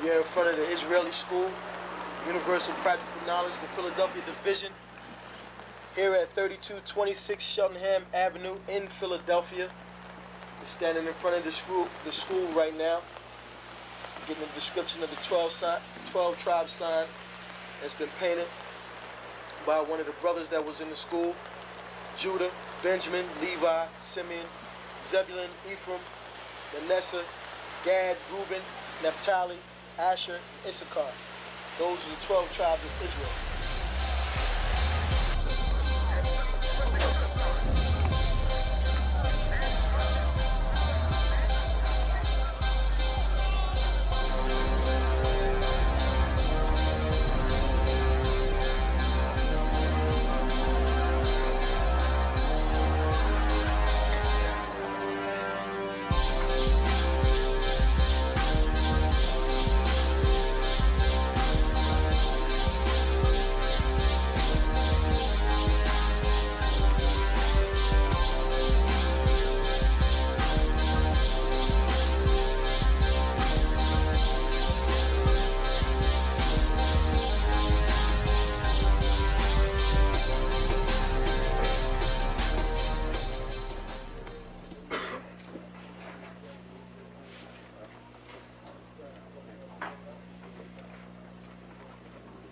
You're in front of the Israeli School, Universal Practical Knowledge, the Philadelphia Division, here at 3226 Cheltenham Avenue in Philadelphia. We're standing in front of the school right now, getting a description of the 12 tribe sign that's been painted by one of the brothers that was in the school: Judah, Benjamin, Levi, Simeon, Zebulun, Ephraim, Manasseh, Gad, Reuben, Naphtali, Asher, Issachar. Those are the 12 tribes of Israel.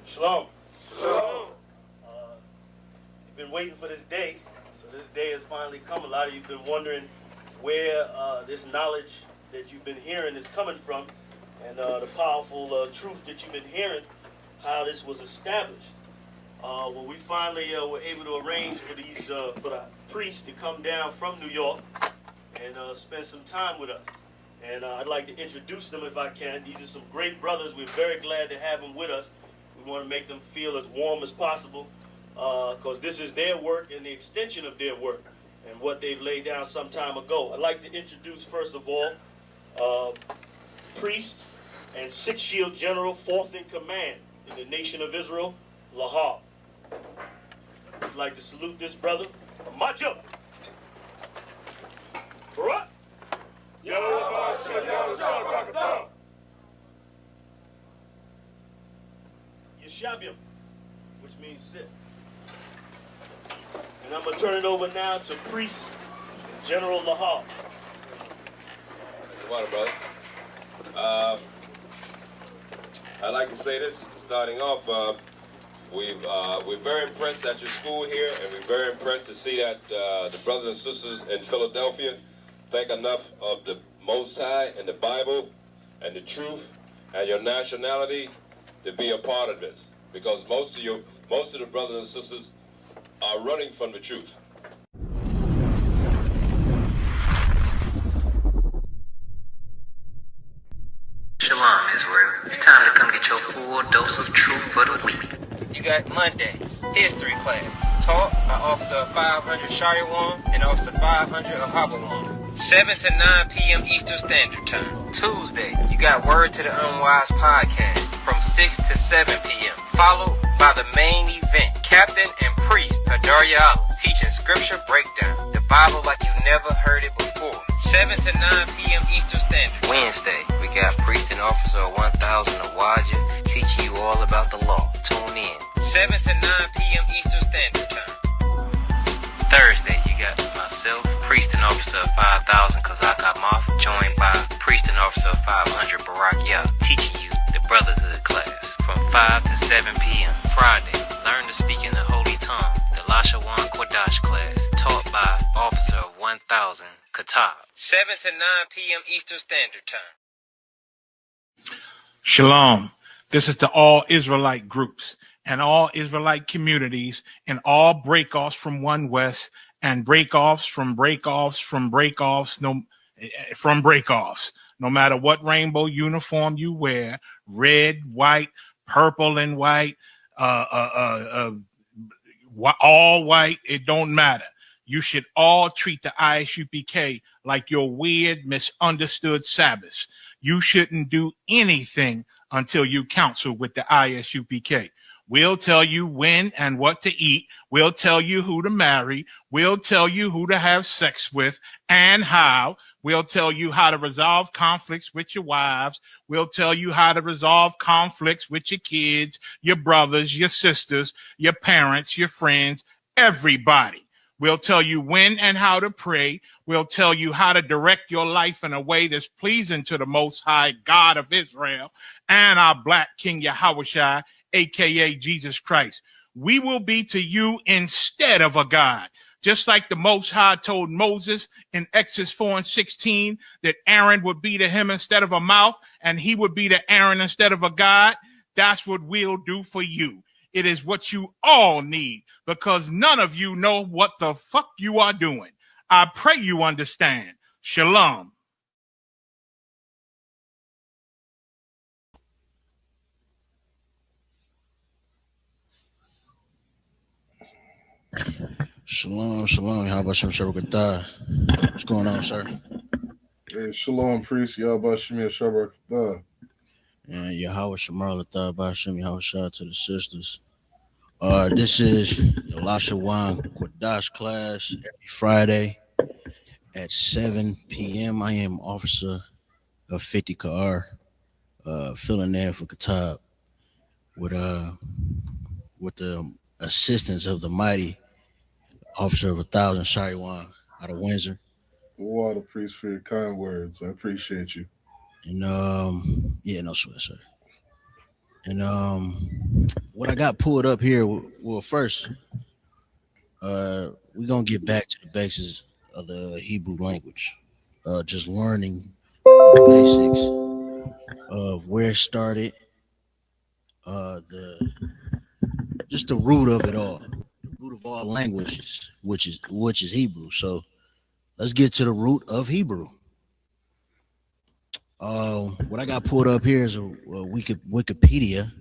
Shalom. Shalom. You've been waiting for this day, so this day has finally come. A lot of you have been wondering where this knowledge that you've been hearing is coming from, and the powerful truth that you've been hearing, how this was established. Well, we finally were able to arrange for the priests to come down from New York and spend some time with us. And I'd like to introduce them if I can. These are some great brothers. We're very glad to have them with us. We want to make them feel as warm as possible, because this is their work and the extension of their work and what they've laid down some time ago. I'd like to introduce, first of all, priest and six-shield general, fourth in command in the nation of Israel, Lashawan. I'd like to salute this brother. March up. Barak. Yeshabim, which means sit. And I'm going to turn it over now to priest General Lashawan. Water, brother. I'd like to say this, starting off, we're very impressed at your school here, and we're very impressed to see that the brothers and sisters in Philadelphia think enough of the Most High and the Bible and the truth and your nationality to be a part of this, because most of the brothers and sisters are running from the truth. Shalom, Israel. It's time to come get your full dose of truth for the week. You got Mondays, history class, taught by Officer 500 Shariwan and Officer 500 Ahabawan. 7 to 9 p.m. Eastern Standard Time. Tuesday, you got Word to the Unwise podcast from 6 to 7 p.m. Followed by the main event, Captain and Priest Hadarya teaching scripture breakdown, the Bible like you never heard it before. 7 to 9 p.m. Eastern Standard. Wednesday, we got Priest and Officer 1000 Awaja teaching you all about the law. Tune in. 7 to 9 p.m. Eastern Standard Time. Thursday, you got myself, Priest and Officer 5000 Kazak Amath, joined by Priest and Officer 500 Barak Yah, teaching you the Brotherhood class from 5 to 7 p.m. Friday, learn to speak in the Holy Tongue, the Lashawan Qadash class, taught by Officer 1000 Qatar. 7 to 9 p.m. Eastern Standard Time. Shalom. This is to all Israelite groups and all Israelite communities and all breakoffs from One West and breakoffs from breakoffs from breakoffs from breakoffs. No matter what rainbow uniform you wear, red, white, purple and white, all white, it don't matter. You should all treat the ISUPK like your weird, misunderstood Sabbaths. You shouldn't do anything until you counsel with the ISUPK. We'll tell you when and what to eat. We'll tell you who to marry. We'll tell you who to have sex with and how. We'll tell you how to resolve conflicts with your wives. We'll tell you how to resolve conflicts with your kids, your brothers, your sisters, your parents, your friends, everybody. We'll tell you when and how to pray. We'll tell you how to direct your life in a way that's pleasing to the Most High God of Israel and our Black King Yahushua, aka Jesus Christ. We will be to you instead of a God. Just like the Most High told Moses in Exodus 4:16 that Aaron would be to him instead of a mouth and he would be to Aaron instead of a God, that's what we'll do for you. It is what you all need because none of you know what the fuck you are doing. I pray you understand. Shalom. Shalom, shalom. How about Shem Shabbat? What's going on, sir? Hey, shalom, priest. Yahweh Shemir Shabbat. And Yahweh Shemar Latah Bashem, Yahweh Shah to the sisters. This is the Lashawan Qadash class every Friday at 7 p.m. I am Officer of 50 Ka'ar, filling in for Katab with the assistance of the mighty Officer of 1,000 Shariwan out of Windsor. Water, priest, for your kind words. I appreciate you. And yeah, no sweat, sir. And what I got pulled up here, well, first, we're gonna get back to the basics of the Hebrew language. Just learning the basics of where it started, just the root of it all, the root of all languages, which is Hebrew. So let's get to the root of Hebrew. What I got pulled up here is a Wikipedia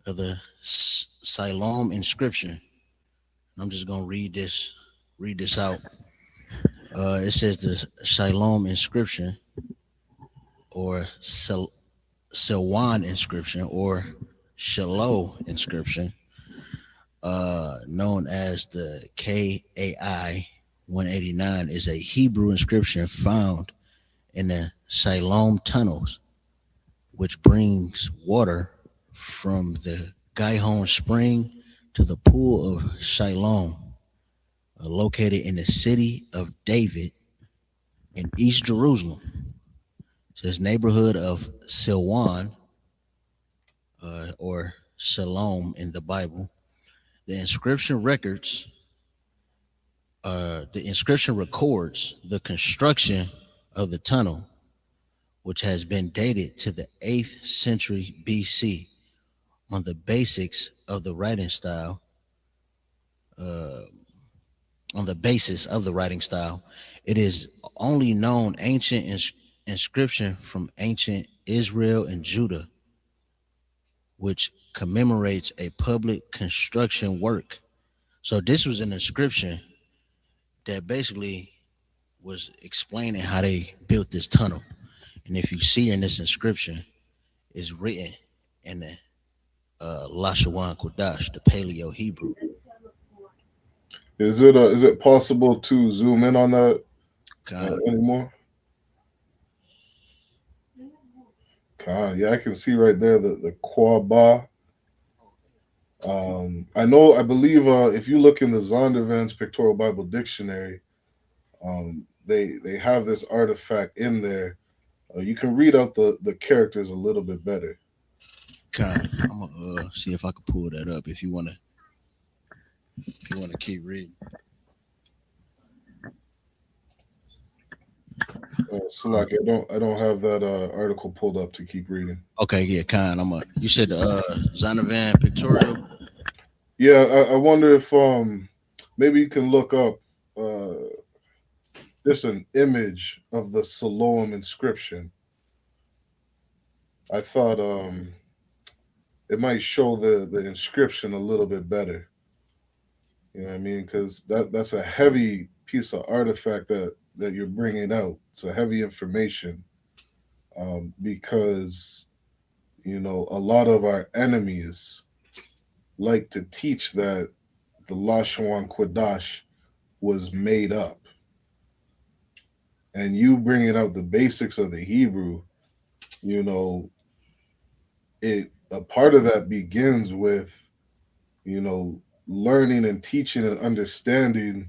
of the Siloam inscription. I'm just gonna read this out. It says the Siloam inscription, or Silwan inscription, or Shiloh inscription, known as the KAI 189, is a Hebrew inscription found in the Siloam tunnels, which brings water from the Gihon spring to the pool of Siloam, located in the city of David in East Jerusalem. It says neighborhood of Silwan, or Shalom in the Bible. The inscription records the construction of the tunnel, which has been dated to the 8th century BC on the basics of the writing style. It is only known ancient inscription from ancient Israel and Judah, which commemorates a public construction work. So this was an inscription that basically was explaining how they built this tunnel. And if you see in this inscription, it's written in the Lashawan Qadash, the Paleo Hebrew. Is it possible to zoom in on that anymore? Yeah, I can see right there the Quaba. I believe if you look in the Zondervan's Pictorial Bible Dictionary, they have this artifact in there. You can read out the characters a little bit better. I'm gonna see if I can pull that up. If you wanna keep reading. So like I don't have that article pulled up to keep reading. Okay, yeah, you said Zondervan Pictorial. Yeah, I wonder if maybe you can look up just an image of the Siloam inscription. I thought it might show the inscription a little bit better. You know what I mean? Because that's a heavy piece of artifact that you're bringing out. It's a heavy information, because a lot of our enemies like to teach that the Lashawan Qadash was made up. and you bringing out the basics of the Hebrew, you know, it a part of that begins with, you know, learning and teaching and understanding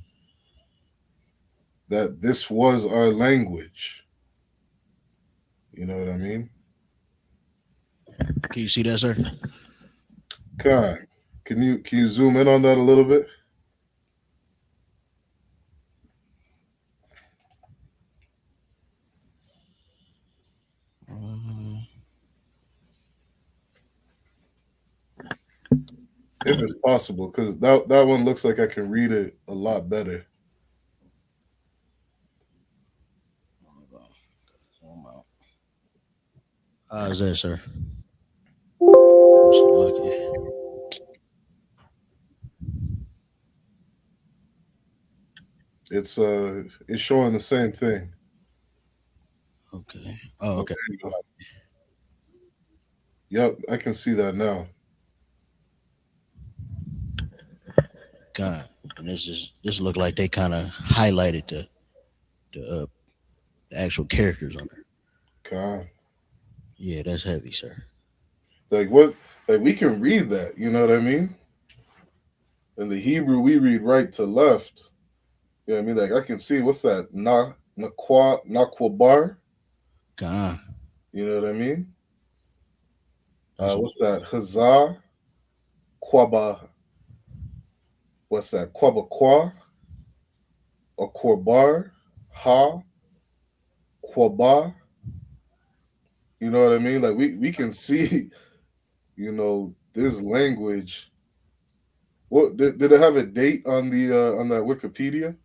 that this was our language. You know what I mean? Can you see that, sir? Khan, can you zoom in on that a little bit? Um, If it's possible, because that one looks like I can read it a lot better. How's that, sir? Most lucky. It's showing the same thing. Okay. Oh, Oh, okay. there you go. Yep, I can see that now. God, and this look like they kind of highlighted the actual characters on there. Khan. Yeah, that's heavy, sir. Like what? Like we can read that. You know what I mean? In the Hebrew, we read right to left. You know what I mean? Like I can see what's that? Nakwabar. God, You know what I mean? that's What's that? Hazar Kwaba. What's that? Kwabakwa or Korbar. Ha Kwaba. You know what I mean? Like we can see. You know this language. What did it have a date on that Wikipedia?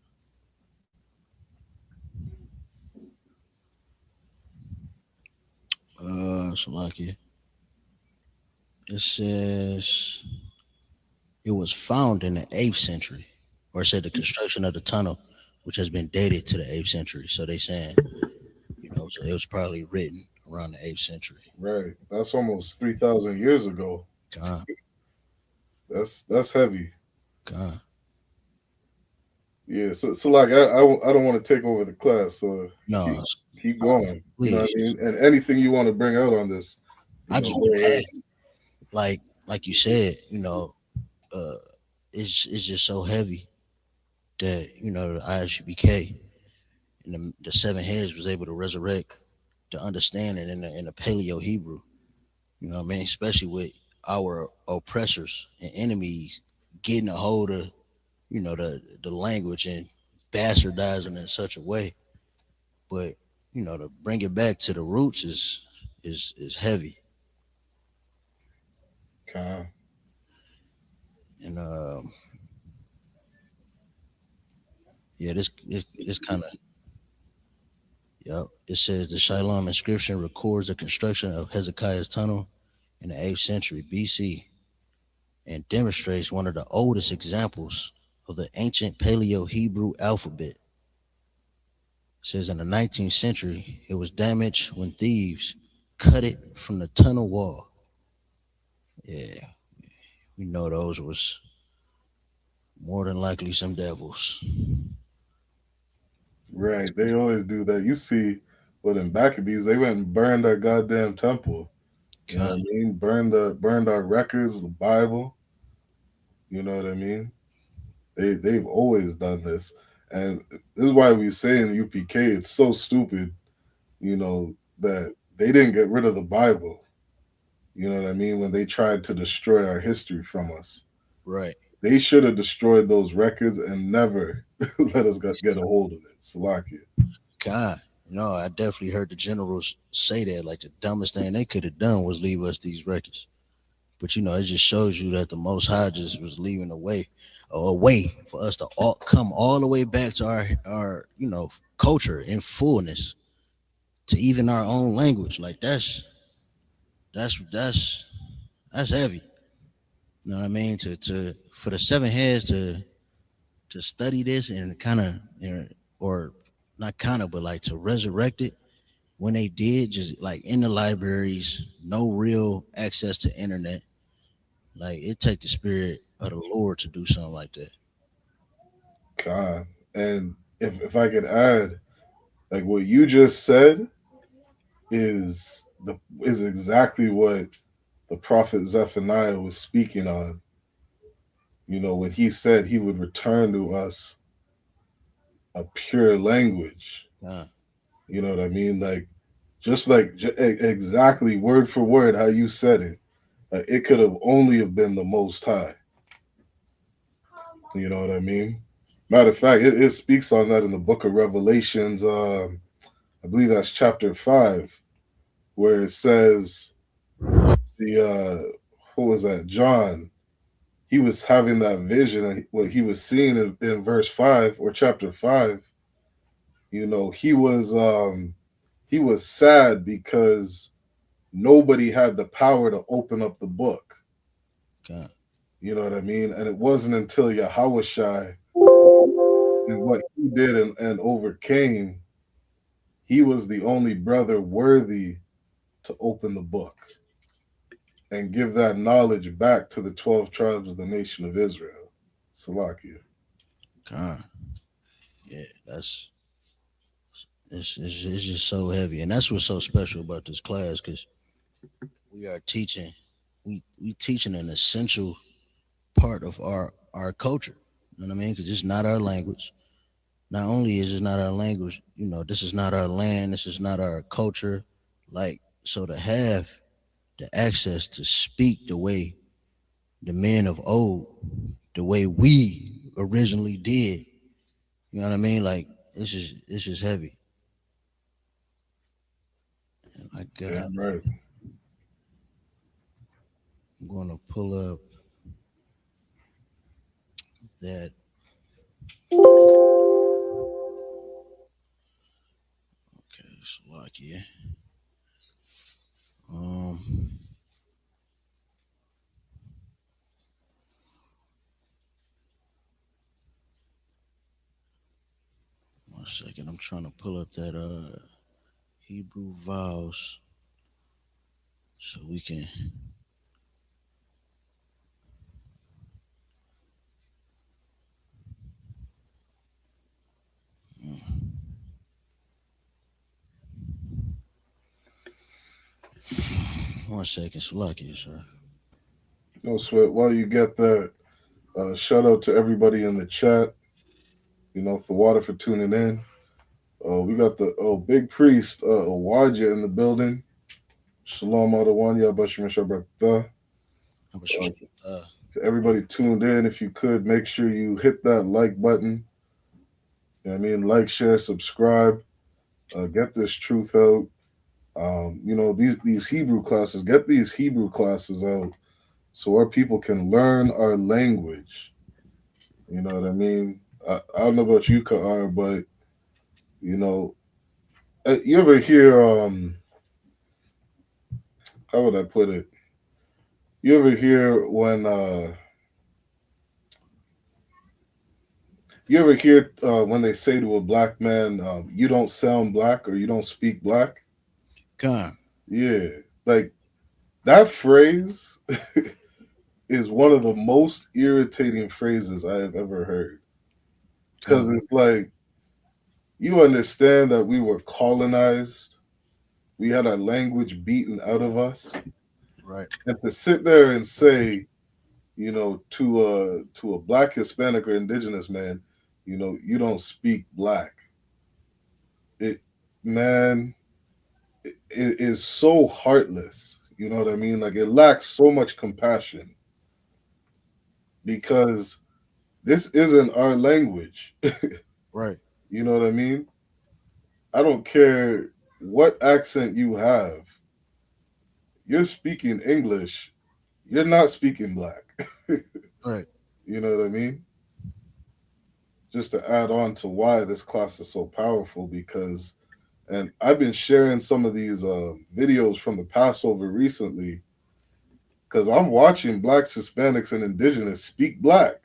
Salakia. It says it was found in the 8th century, or it said the construction of the tunnel, which has been dated to the 8th century. So they saying, so it was probably written around the 8th century. Right. That's almost 3,000 years ago. God, That's heavy. God. Yeah. So like I don't want to take over the class. So keep No, keep going. You know what please. I mean? And anything you want to bring out on this, I just want to add, like you said, uh, it's just so heavy that the ISUBK and the seven heads was able to resurrect the understanding in the Paleo Hebrew. You know what I mean? Especially with our oppressors and enemies getting a hold of the language and bastardizing it in such a way. But to bring it back to the roots is heavy. Con. And yeah, this kind of. Yep. It says the Shalom inscription records the construction of Hezekiah's tunnel in the 8th century BC and demonstrates one of the oldest examples of the ancient Paleo Hebrew alphabet. It says in the 19th century, it was damaged when thieves cut it from the tunnel wall. Yeah, we know those was more than likely some devils. Right. They always do that. You see, what in Maccabees, they went and burned our goddamn temple. You know what I mean? Burned our records, the Bible. You know what I mean? They've always done this. And this is why we say in UPK it's so stupid, that they didn't get rid of the Bible. You know what I mean? When they tried to destroy our history from us. Right. They should have destroyed those records and never let us get a hold of it. Salakia. God, I definitely heard the generals say that. Like the dumbest thing they could have done was leave us these records. But it just shows you that the Most High just was leaving a way for us to come all the way back to our culture in fullness, to even our own language. Like that's heavy. You know what I mean? To for the seven heads to study this and kind of or not kind of but like to resurrect it when they did, just like in the libraries, no real access to internet. Like it take the spirit of the Lord to do something like that. God. And if I could add, Like what you just said is exactly what the prophet Zephaniah was speaking on. When he said he would return to us a pure language. God, You know what I mean? Like just like exactly word for word how you said it. It could have only have been the Most High. You know what I mean? Matter of fact, it speaks on that in the book of Revelations. I believe that's chapter 5, where it says the what was that? John. He was having that vision, and what he was seeing in verse 5 or chapter 5. He was sad because nobody had the power to open up the book. God, You know what I mean? And it wasn't until Yahushai and what he did and overcame, he was the only brother worthy to open the book and give that knowledge back to the 12 tribes of the nation of Israel. Salakia. God. Yeah, it's just so heavy, and that's what's so special about this class because we are teaching, we teaching an essential part of our culture. You know what I mean? Because it's not our language. Not only is it not our language, this is not our land. This is not our culture. Like, so to have the access to speak the way the men of old, the way we originally did. You know what I mean? Like, it's just heavy. And I Yeah, got. right. I'm going to pull up that. Okay, Slovakia. Um, 1 second. I'm trying to pull up that Hebrew vowels so we can. 1 second, Slovakia, sir. No sweat. While you get that, shout out to everybody in the chat. The water for tuning in. We got the big priest Awadja in the building. Shalom Adawanya Bashim Shabbat. I was just, To everybody tuned in, if you could make sure you hit that like button. You know what I mean? Like, share, subscribe. Get this truth out. These Hebrew classes. Get these Hebrew classes out so our people can learn our language. You know what I mean? I don't know about you, Ka'ar, but you know, you ever hear how would I put it? You ever hear when they say to a black man, "You don't sound black" or "You don't speak black"? God. Yeah, like that phrase is one of the most irritating phrases I have ever heard. Because God. it's like, you understand that we were colonized, we had our language beaten out of us, Right. and to sit there and say, to a black Hispanic or indigenous man, you don't speak black. It man, it is so heartless. You know what I mean? Like, it lacks so much compassion because this isn't our language. Right. You know what I mean? I don't care what accent you have. You're speaking English. You're not speaking black. Right. You know what I mean? Just to add on to why this class is so powerful, because, and I've been sharing some of these videos from the Passover recently, because I'm watching blacks, Hispanics, and indigenous speak black.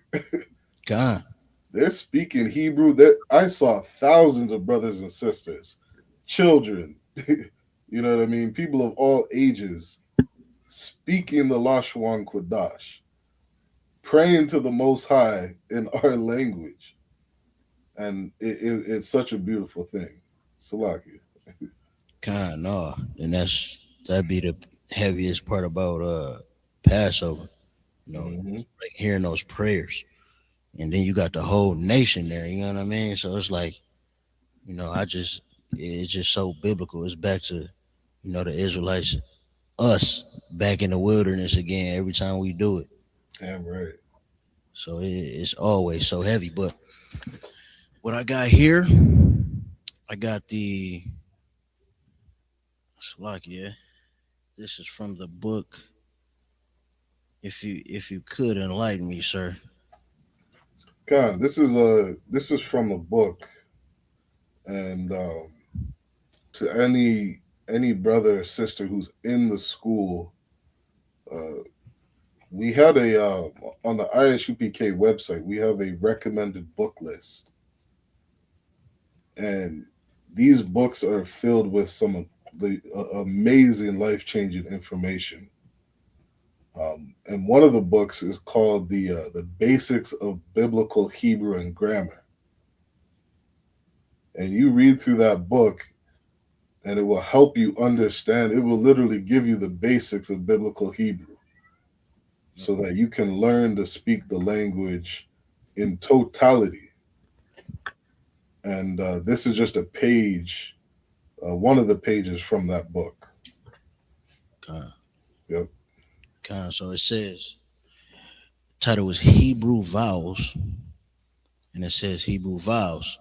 God. They're speaking Hebrew. That I saw thousands of brothers and sisters, children, you know what I mean? People of all ages speaking the Lashawan Qadash, praying to the Most High in our language. And it's such a beautiful thing. Salaki. Kind no, and that'd be the heaviest part about Passover. You know, Hmm. like hearing those prayers, and then you got the whole nation there. You know what I mean? So it's like, it's just so biblical. It's back to, the Israelites, us back in the wilderness again every time we do it. Damn right. So it's always so heavy. But what I got here, I got the Slovakia. This is from the book. If you could enlighten me, sir. God, this is from a book, and to any brother or sister who's in the school, uh, we had a on the ISUPK website. We have a recommended book list, and these books are filled with some of the amazing life changing information. And one of the books is called the Basics of Biblical Hebrew and Grammar. And you read through that book, and it will help you understand. It will literally give you the basics of biblical Hebrew, so that you can learn to speak the language in totality. And this is just a page, one of the pages from that book. Con, Yep. So it says title is Hebrew vowels, and it says Hebrew vowels.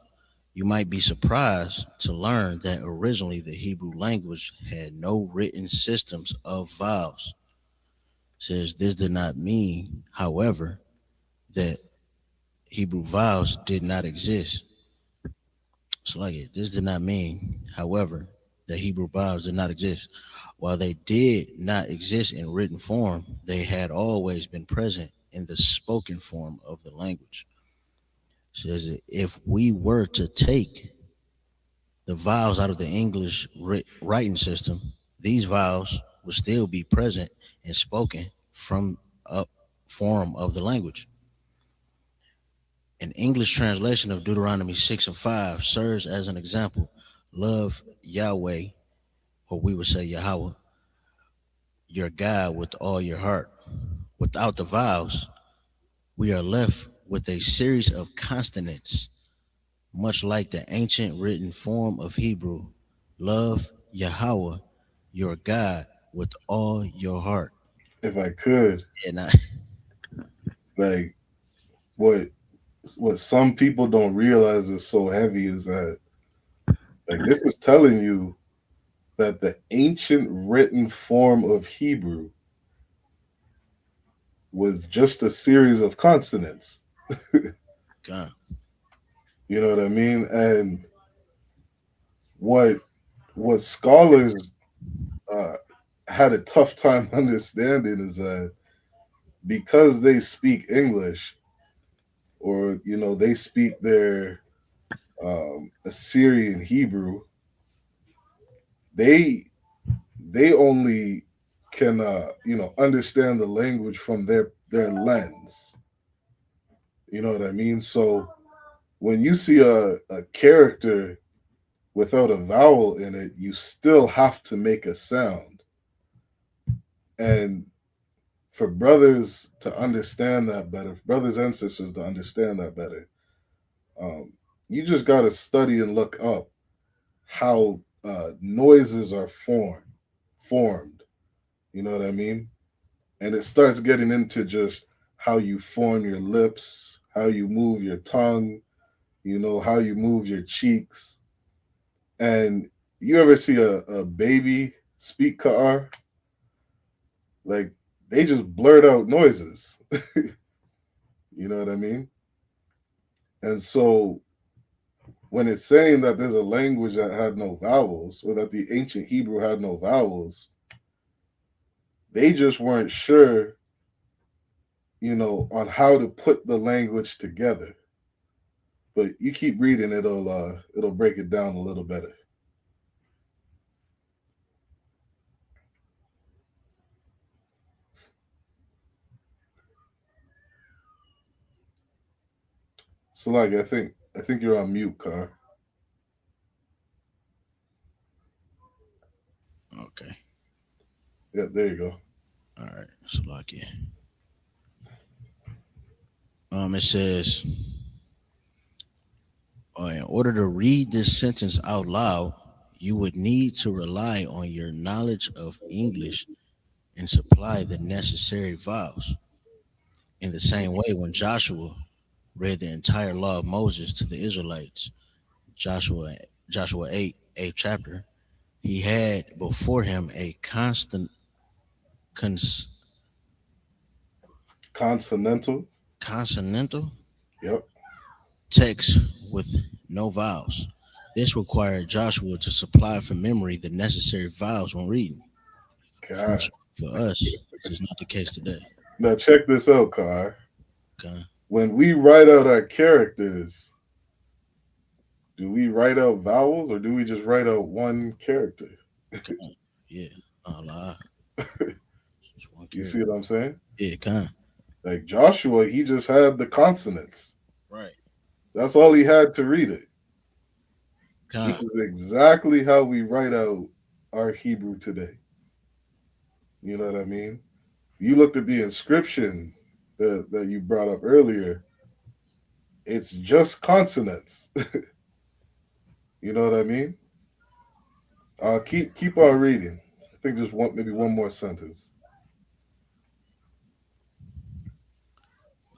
You might be surprised to learn that originally the Hebrew language had no written systems of vowels. It says this did not mean, however, that Hebrew vowels did not exist. So like it, this did not mean, however, that Hebrew vowels did not exist. While they did not exist in written form, they had always been present in the spoken form of the language. It says if we were to take the vowels out of the English writing system, these vowels would still be present and spoken from a form of the language. An English translation of Deuteronomy 6 and 5 serves as an example. Love Yahweh, or we would say Yahweh, your God with all your heart. Without the vowels, we are left with a series of consonants, much like the ancient written form of Hebrew. Love Yahweh, your God, with all your heart. If I could, And I, like, what what some people don't realize is so heavy is that, like, this is telling you that the ancient written form of Hebrew was just a series of consonants. God, You know what I mean? And what scholars uh, had a tough time understanding is that because they speak English, or they speak their Assyrian Hebrew, they only can understand the language from their lens. You know what I mean? So when you see a character without a vowel in it, you still have to make a sound. And for brothers to understand that better, for brothers and sisters to understand that better, um, you just got to study and look up how noises are formed. You know what I mean? And it starts getting into just how you form your lips, how you move your tongue, how you move your cheeks. And you ever see a baby speak Ka'ar? Like, they just blurt out noises. You know what I mean? And so when it's saying that there's a language that had no vowels, or that the ancient Hebrew had no vowels, they just weren't sure, on how to put the language together. But you keep reading, it'll break it down a little better. So, like, I think you're on mute, Car. Yeah, there you go. All right, Salakia. It says, in order to read this sentence out loud, you would need to rely on your knowledge of English and supply the necessary vowels. In the same way, when Joshua read the entire law of Moses to the Israelites, Joshua Joshua 8, 8th chapter, he had before him a cons, Consonantal. consonantal Yep. text with no vowels. This required Joshua to supply from memory the necessary vowels when reading. God. For us, this is not the case today. Now check this out, Car. Okay. When we write out our characters, do we write out vowels or do we just write out one character? Yeah. Allah. You see what I'm saying? Yeah, kind. Like Joshua, he just had the consonants. Right. That's all he had to read it. Kind. This is exactly how we write out our Hebrew today. You know what I mean? You looked at the inscription that you brought up earlier. It's just consonants. You know what I mean? Keep on reading. I think just maybe one more sentence.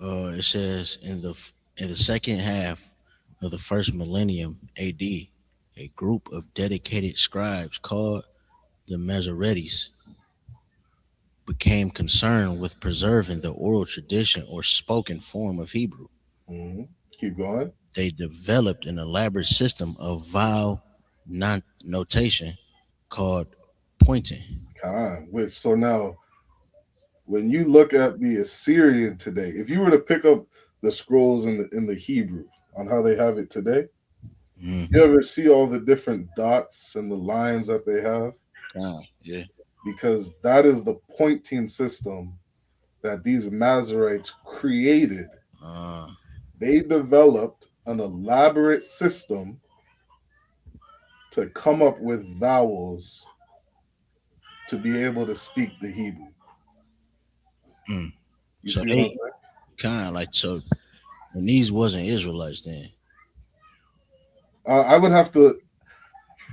It says in the second half of the first millennium AD, a group of dedicated scribes called the Masoretes became concerned with preserving the oral tradition or spoken form of Hebrew. Mm-hmm. Keep going. They developed an elaborate system of vowel notation called pointing. So now, when you look at the Assyrian today, if you were to pick up the scrolls in the Hebrew on how they have it today, you ever see all the different dots and the lines that they have? Yeah. Because that is the pointing system that these Masoretes created. They developed an elaborate system to come up with vowels to be able to speak the Hebrew. You So see what I'm saying? kind of like, so, and these wasn't Israelites then. I would have to.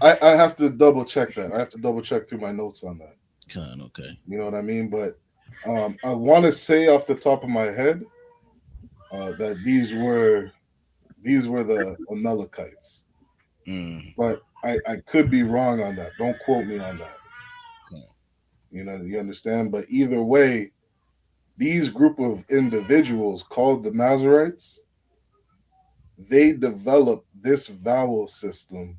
I have to double check that. I have to double check through my notes on that. Kind, okay. You know what I mean? But I want to say off the top of my head that these were the Amalekites. But I could be wrong on that. Don't quote me on that. You know, you understand? But either way, these group of individuals called the Masoretes, they developed this vowel system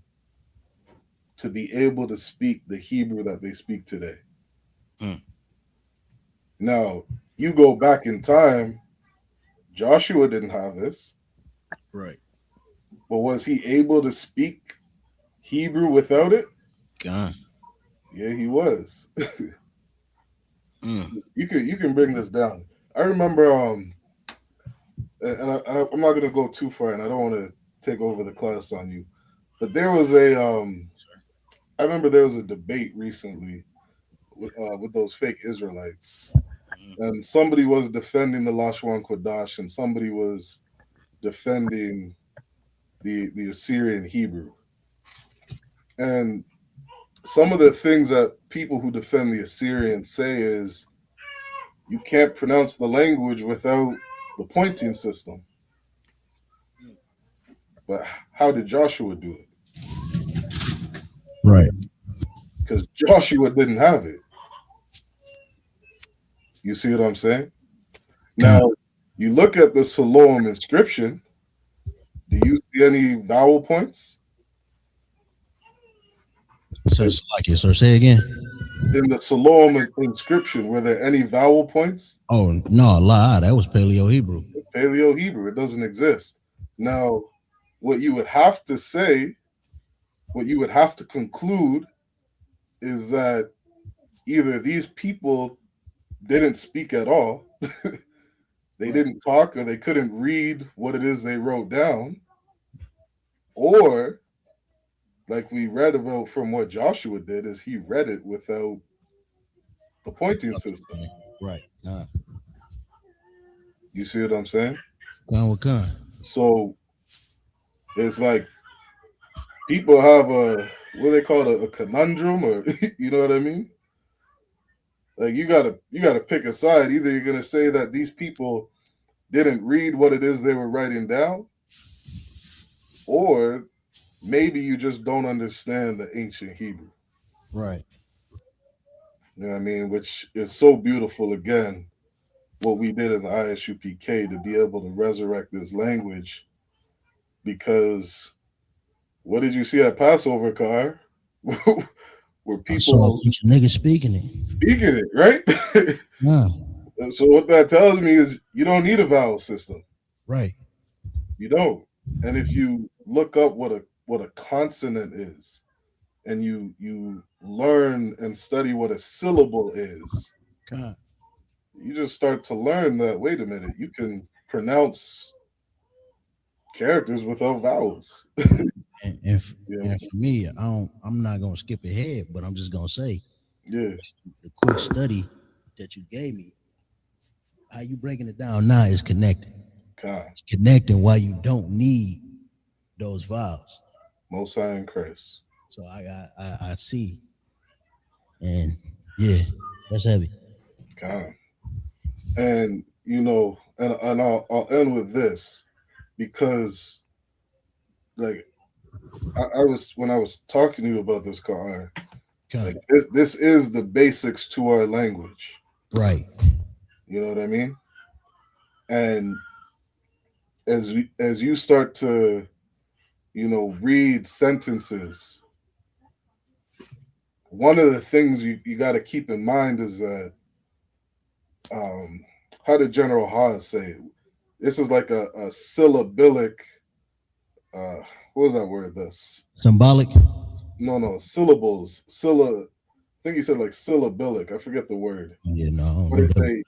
to be able to speak the Hebrew that they speak today. Now, you go back in time, Joshua didn't have this. Right. But was he able to speak Hebrew without it? God. Yeah, he was. You can bring this down. I remember and I'm not gonna go too far, and I don't want to take over the class on you, but there was I remember there was a debate recently with those fake Israelites, and somebody was defending the Lashawan Qadash, and somebody was defending the Assyrian Hebrew, and some of the things that people who defend the Assyrian say is you can't pronounce the language without the pointing system. But how did Joshua do it? Right. Because Joshua didn't have it. You see what I'm saying? Now, you look at the Siloam inscription. Do you see any vowel points? So it's like it. So say again. In the Siloam inscription, were there any vowel points? Oh no, lie. That was Paleo Hebrew. Paleo Hebrew. It doesn't exist. Now, what you would have to say, what you would have to conclude is that either these people didn't speak at all, they didn't talk, or they couldn't read what it is they wrote down, or like we read about from what Joshua did, is he read it without the pointing system. Right. You see what I'm saying? With con. So it's like people have a what they call a conundrum, or you know what I mean? Like you gotta pick a side. Either you're gonna say that these people didn't read what it is they were writing down, or maybe you just don't understand the ancient Hebrew. Right. You know what I mean? Which is so beautiful again, what we did in the ISUPK to be able to resurrect this language, because what did you see at Passover, Car? Where I saw a people bunch of niggas speaking it. speaking it, right? Yeah. So what that tells me is you don't need a vowel system. Right. You don't. And if you look up what a consonant is, and you learn and study what a syllable is, Con. you just start to learn that wait a minute, you can pronounce characters without vowels. Yeah. And for me, I'm not gonna skip ahead, but I'm just gonna say Yeah. the quick study that you gave me, how you breaking it down now is connecting. God. It's connecting why you don't need those vowels. Most High in Christ. So I see. And yeah, that's heavy. God. And and I'll end with this, because like I was when I was talking to you about this car, like this is the basics to our language. Right. You know what I mean? And as you start to, read sentences, one of the things you got to keep in mind is that how did General Haas say it? This is like a syllabic what was that word? Symbolic. No, syllables. I think he said like syllabilic. I forget the word. Yeah, no, I don't But know.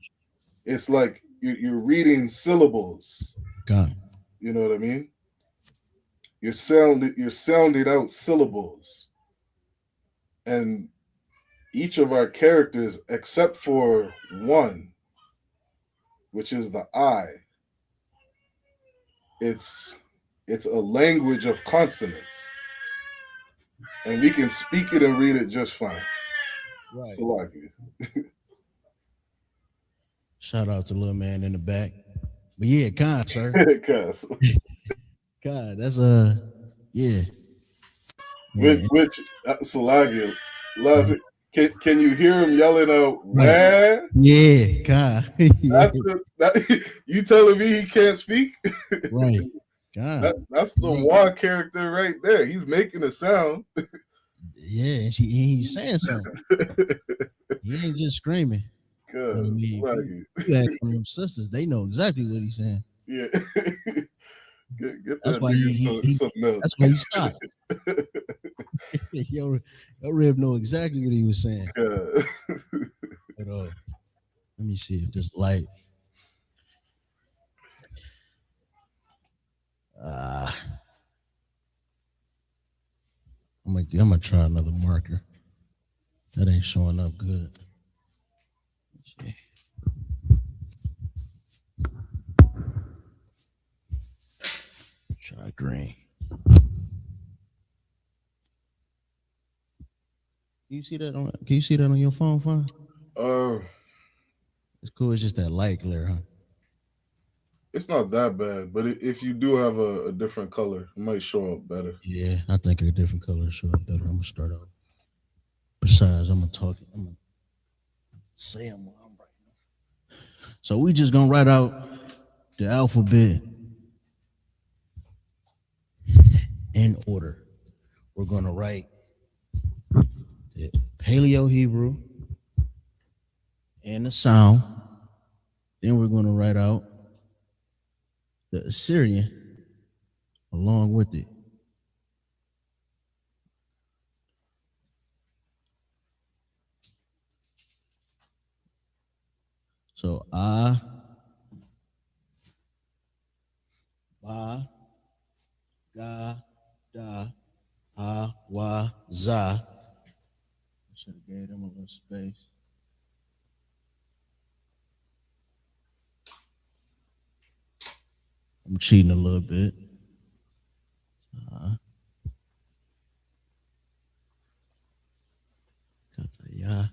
it's like you're reading syllables. God. You know what I mean? You're sounding out syllables. And each of our characters, except for one, which is the I, it's a language of consonants. And we can speak it and read it just fine. Right. Salaki. Shout out to little man in the back. But yeah, God, sir. Cuz. God, that's yeah. Which Salagi, can you hear him yelling out, "Where?" Yeah, God. Yeah. You telling me he can't speak? Right. God. That's the one character right there. He's making a sound. Yeah, and he's saying something. He ain't just screaming. You know what I mean? You ask them sisters, they know exactly what he's saying. Yeah. Get That's that why nigga some milk. That's why he stopped. Your Rib know exactly what he was saying. But let me see if this light. I'm gonna try another marker. That ain't showing up good. Let's see. Try green. Can you see that on your phone, fine? It's cool. It's just that light glare, huh? It's not that bad, but if you do have a different color, it might show up better. Yeah, I think a different color will show up better. I'm gonna start out. Besides, I'm gonna say them while I'm writing. So we just gonna write out the alphabet in order. We're gonna write the Paleo Hebrew and the sound. Then we're gonna write out the Assyrian along with it. So ba, ga, da, wa, za. I should have gave them a little space. I'm cheating a little bit. Yeah.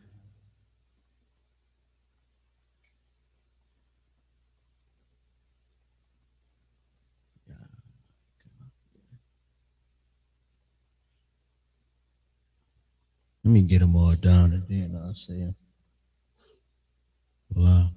Let me get them all down and then I'll say them. Wow.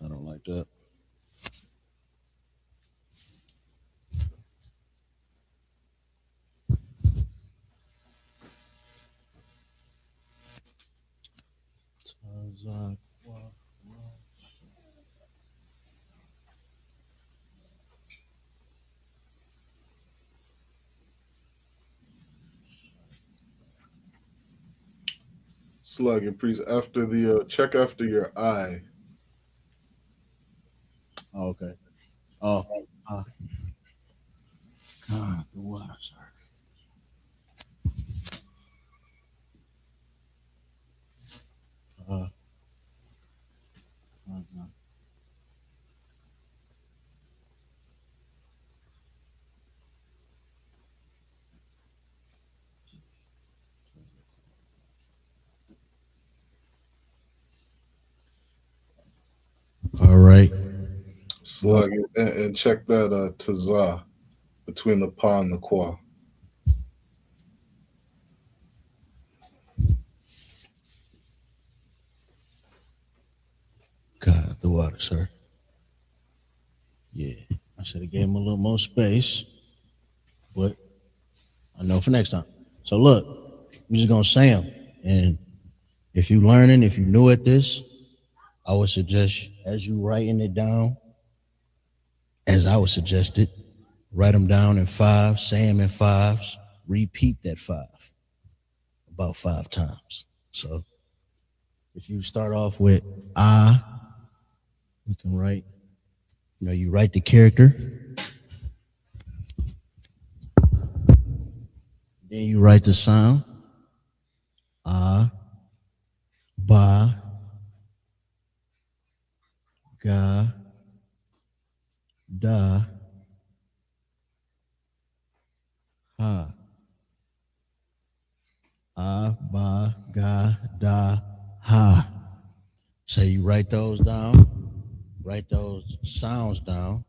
I don't like that. Slug and priest after the check after your eye. Oh, okay. Oh, God, the water, sir. All right. Slug and check that tazah between the pa and the qua. God, the water, sir. Yeah, I should have gave him a little more space, but I know for next time. So look, we're just gonna say them, and if you learning, if you new at this, I would suggest as you writing it down, as I would suggest it, write them down in fives, say them in fives, repeat that five about 5 times. So if you start off with I, you can write, you write the character, then you write the sound, ba, ga, da, ha. Ba, ga, da, ha. So you write those down, write those sounds down,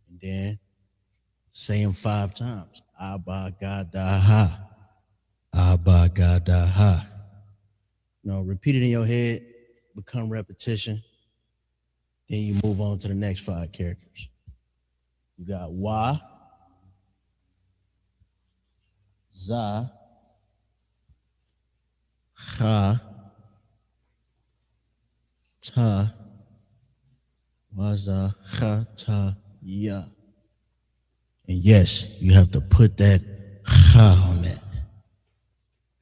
and then say them 5 times. Ba, ga, da, ha. Ba, ga, da, ha. Repeat it in your head, become repetition. Then you move on to the next 5 characters. You got wa, za, ha, ta, waza, ha, ta, ya. And yes, you have to put that ha on that.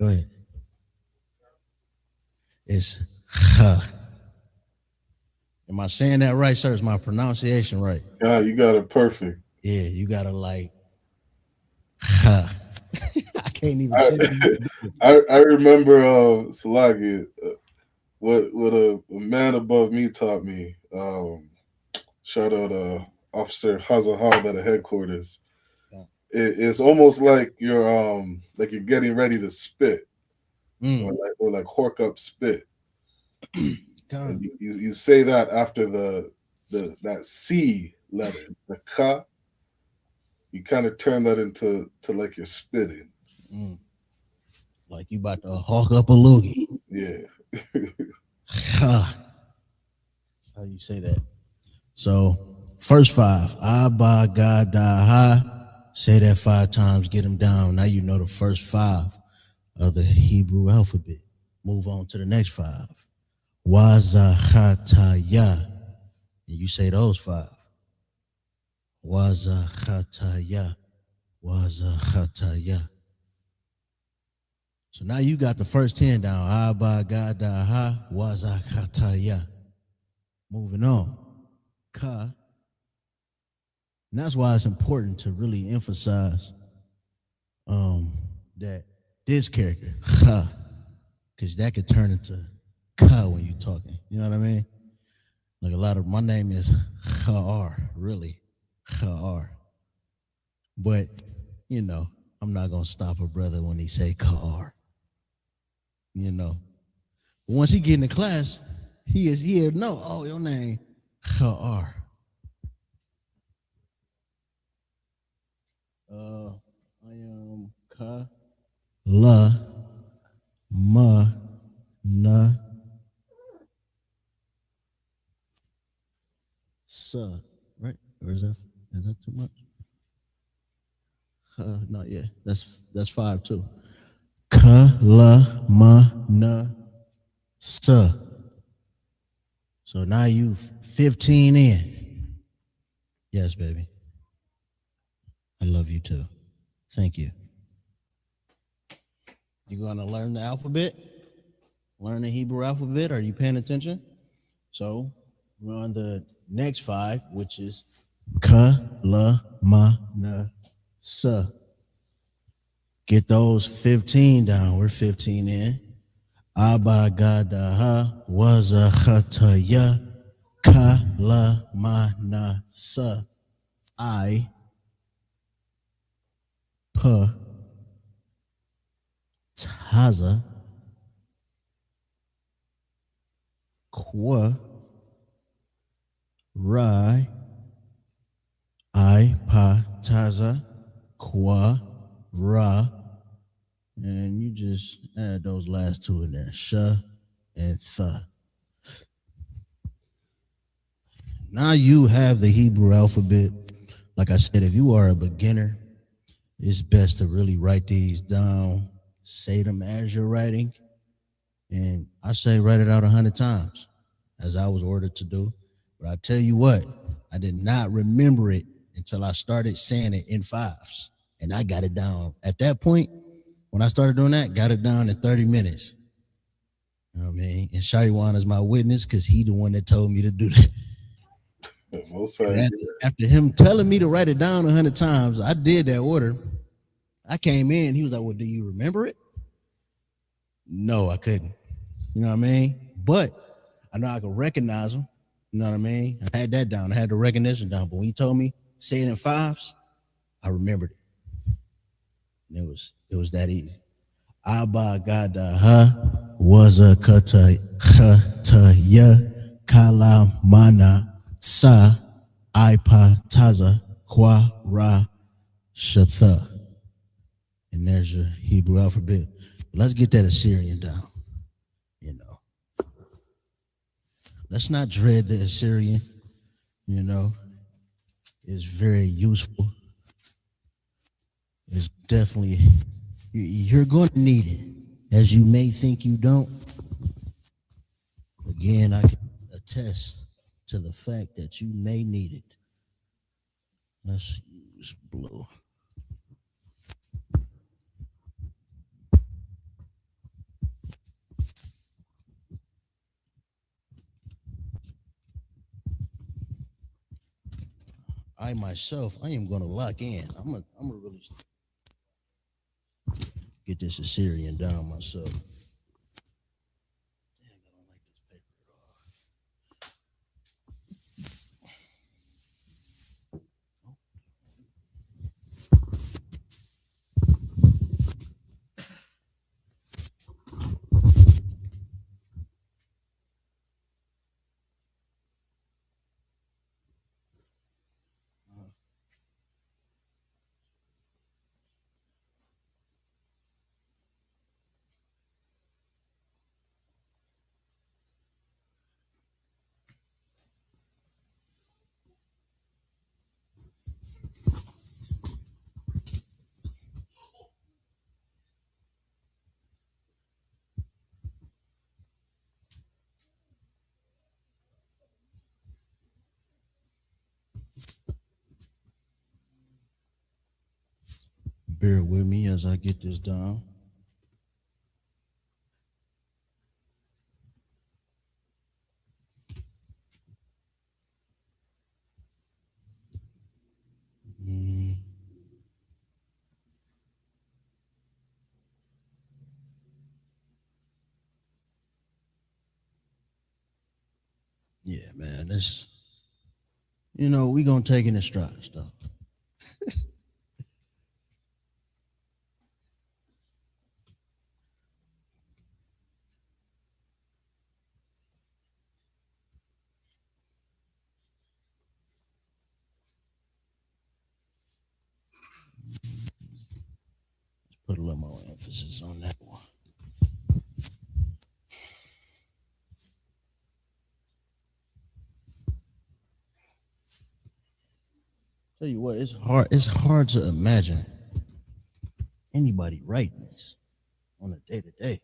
Go ahead. It's ha. Am I saying that right, sir? Is my pronunciation right? Yeah, you got it perfect. Yeah, you gotta like ha. I can't even tell you. I remember Salagi, what a man above me taught me. Shout out Officer Hazahab at the headquarters. It's almost like you're getting ready to spit, or like hork up spit. And you say that after that C letter, the ka. You kind of turn that into like you're spitting. Like you about to hawk up a loogie. Yeah. That's how you say that. So first 5, ba, ga, da, ha. Say that 5 times, get them down. Now you know the first 5 of the Hebrew alphabet. Move on to the next 5. Wazachataya. And you say those five. Wazachataya. Wazachataya. So now you got the first 10 down. Abba Gadaha Wazachataya. Moving on. Ka. And that's why it's important to really emphasize that this character, ha, because that could turn into ka when you're talking. You know what I mean? Like a lot of my name is Kha'ar, really. Kha'ar. But, you know, I'm not gonna stop a brother when he say Kha'ar. You know. But once he get in the class, he'll know, oh, your name, Kha'ar. I am Ka La Ma Na Sa. Right? Or is that too much? Not yet. That's 5 too. Ka La Ma Na Sa. So now you 15 in. Yes, baby. I love you too. Thank you. You gonna learn the alphabet? Learn the Hebrew alphabet? Are you paying attention? So we're on the next 5, which is Ka La Ma Na Sa. Get those 15 down. We're 15 in. Abba Gadaha Wazachataya Ka La Ma Na Sa. I Pa Taza Kwa Rai I Pa Taza Kwa Ra. And you just add those last 2 in there. Sha and Tha. Now you have the Hebrew alphabet. Like I said, if you are a beginner, it's best to really write these down, say them as you're writing. And I say write it out 100 times, as I was ordered to do. But I tell you what, I did not remember it until I started saying it in 5s. And I got it down. At that point, when I started doing that, got it down in 30 minutes. You know what I mean? And Shaiwan is my witness because he the one that told me to do that. After him telling me to write it down 100 times, I did that order. I came in. He was like, well, do you remember it? No, I couldn't. You know what I mean? But I know I could recognize them. You know what I mean? I had that down. I had the recognition down. But when he told me, say it in 5s, I remembered it. And it was that easy. Abba Gada Ha was a kata ya kala mana sa ipa taza kwa ra shatha. And there's your Hebrew alphabet. Let's get that Assyrian down. You know. Let's not dread the Assyrian. You know. It's very useful. It's definitely, you're going to need it. As you may think you don't. Again, I can attest to the fact that you may need it. Let's use blue. I myself, I am going to lock in. I'm gonna really get this Assyrian down myself. bear with me as I get this down. Mm. Yeah, man. This, we gonna take it in strides, though. Let's put a little more emphasis on that one. Tell you what, it's hard. It's hard to imagine anybody writing this on a day to day.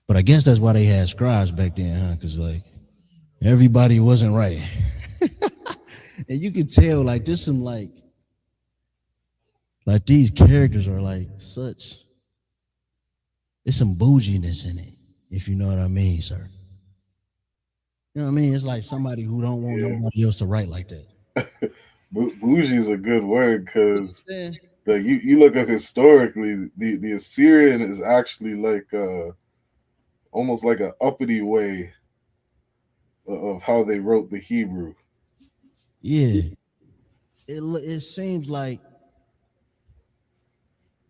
But I guess that's why they had scribes back then, huh? Because like everybody wasn't right, and you could tell like there's some like these characters are like such. There's some bouginess in it, if you know what I mean, sir. You know what I mean? It's like somebody who don't want Yeah. nobody else to write like that. Bougie is a good word because Yeah. like you look up historically, the Assyrian is actually like almost like a uppity way of how they wrote the Hebrew. Yeah. It seems like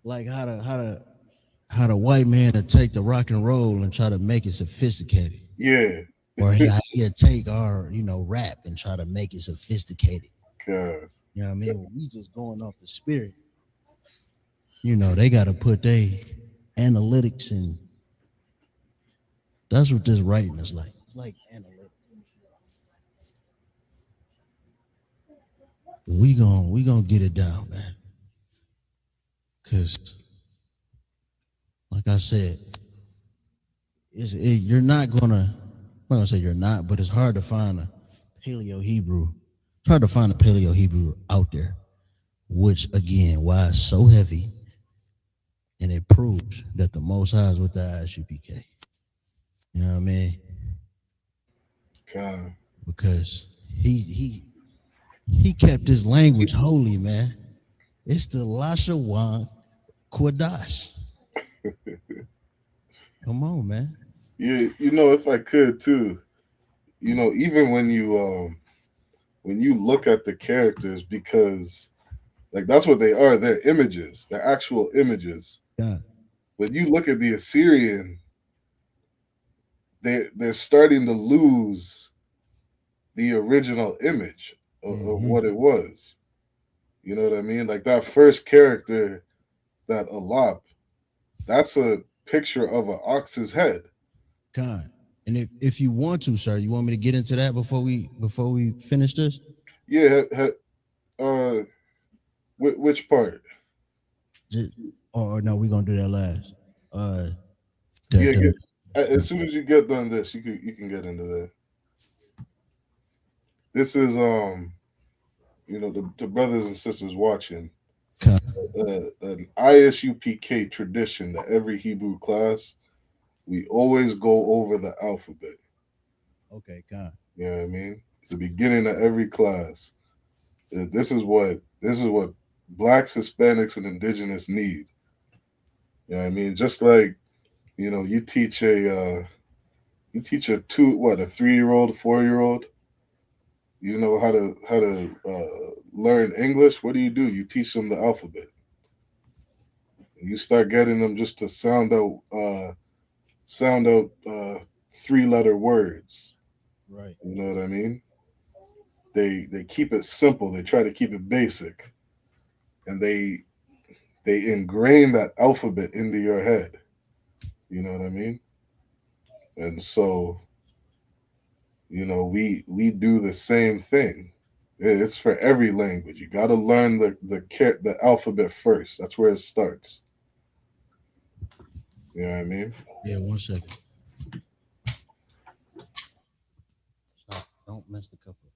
how the white man to take the rock and roll and try to make it sophisticated. Yeah. Or he'll take our, rap and try to make it sophisticated. God. You know what I mean? When we just going off the spirit. They got to put their analytics in. That's what this writing is like. It's like analytics. We gonna get it down, man. Cause, like I said, you're not gonna. I'm not gonna say you're not, but it's hard to find a Paleo Hebrew. It's hard to find a Paleo Hebrew out there. Which again, why it's so heavy, and it proves that the Most High is with the ISUPK. You know what I mean? God. Because he kept his language holy, man. It's the Lashawan Qadash. Come on, man. Yeah, if I could too, even when you look at the characters, because like that's what they are, they're images, they're actual images. Yeah. When you look at the Assyrian, they're starting to lose the original image of what it was. You know what I mean? Like that first character, that Alap, that's a picture of an ox's head. God. And if you want to, sir, you want me to get into that before we finish this? Yeah. Which part? Or no, we're gonna do that last. As soon as you get done this, you can get into that. This is the brothers and sisters watching an ISUPK tradition that every Hebrew class we always go over the alphabet. Okay, God. You know what I mean? The beginning of every class. This is what blacks, Hispanics, and indigenous need. You know what I mean? Just like, you teach a 3-year-old, 4-year-old, how to learn English. What do? You teach them the alphabet. You start getting them just to sound out 3-letter words. Right. You know what I mean? They keep it simple. They try to keep it basic, and they ingrain that alphabet into your head. You know what I mean? And so, we do the same thing. It's for every language. You got to learn the alphabet first. That's where it starts. You know what I mean? Yeah, 1 second. Stop. Don't mess the cup up.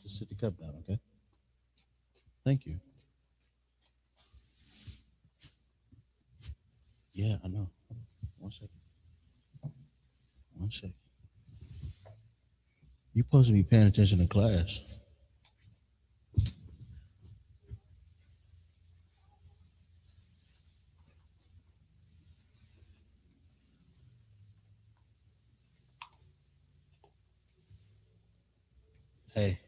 Just sit the cup down, okay? Thank you. Yeah, I know. One second. One second. You're supposed to be paying attention in class. Hey.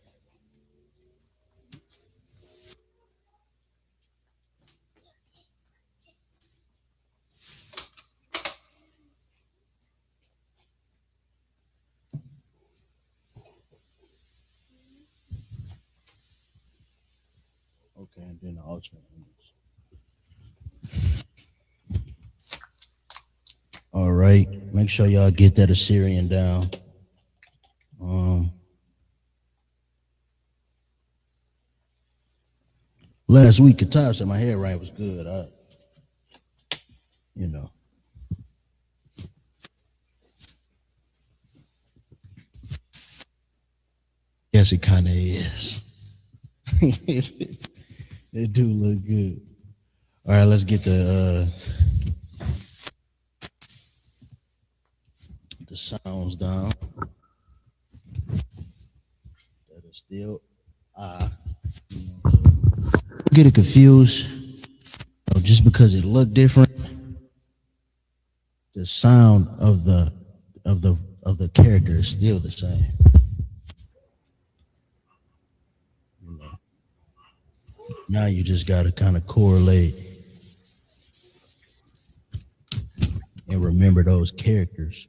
Okay, and then the alternate endings. All right. Make sure y'all get that Assyrian down. Last week, Qadash said my handwriting was good. You know. Yes, it kind of is. It do look good. All right, let's get the sounds down. That is still get it confused. Just because it looked different, the sound of the character is still the same. Now you just got to kind of correlate and remember those characters.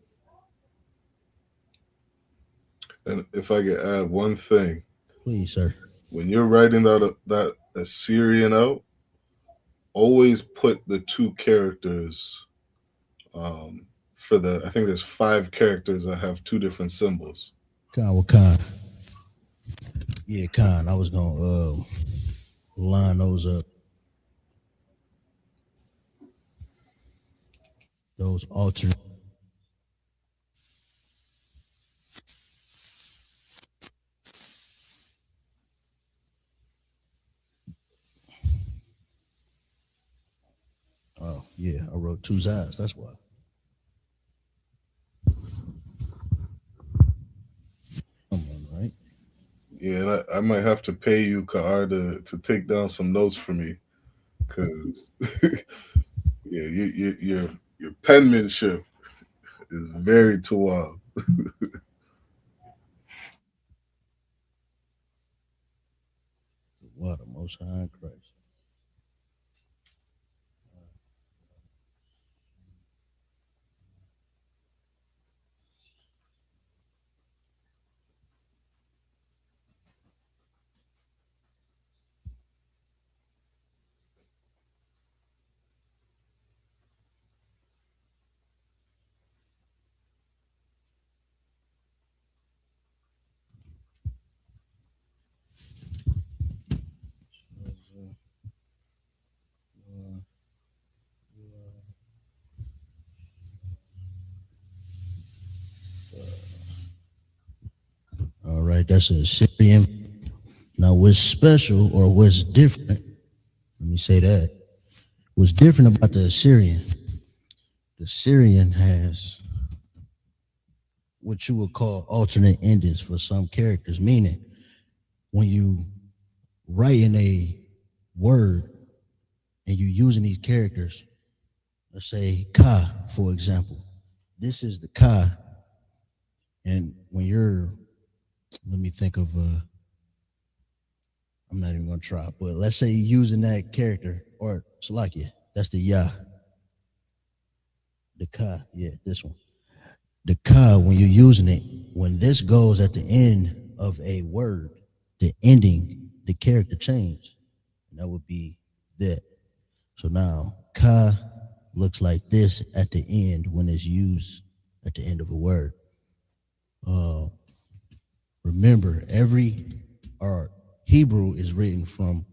And if I could add one thing, please, sir. When you're writing that Assyrian out, always put the two characters. For I think there's 5 characters that have 2 different symbols. Khan. Yeah, Khan. I was gonna line those up. Those alternate. Oh, yeah, I wrote 2 eyes. That's why. Come on, right? Yeah, and I might have to pay you, Kahar, to take down some notes for me, because yeah, your penmanship is very wild. What the Most High in Christ. All right, that's a Assyrian. Now, what's special or what's different? Let me say that. What's different about the Assyrian? The Assyrian has what you would call alternate endings for some characters, meaning when you write in a word and you're using these characters, let's say ka, for example. This is the ka, and when you're, let me think of, I'm not even gonna try, but let's say you're using that character, or Salakia, that's the ya. The ka, yeah, this one. The ka, when you're using it, when this goes at the end of a word, the ending, the character change. And that would be that. So now ka looks like this at the end when it's used at the end of a word. Remember, Hebrew is written from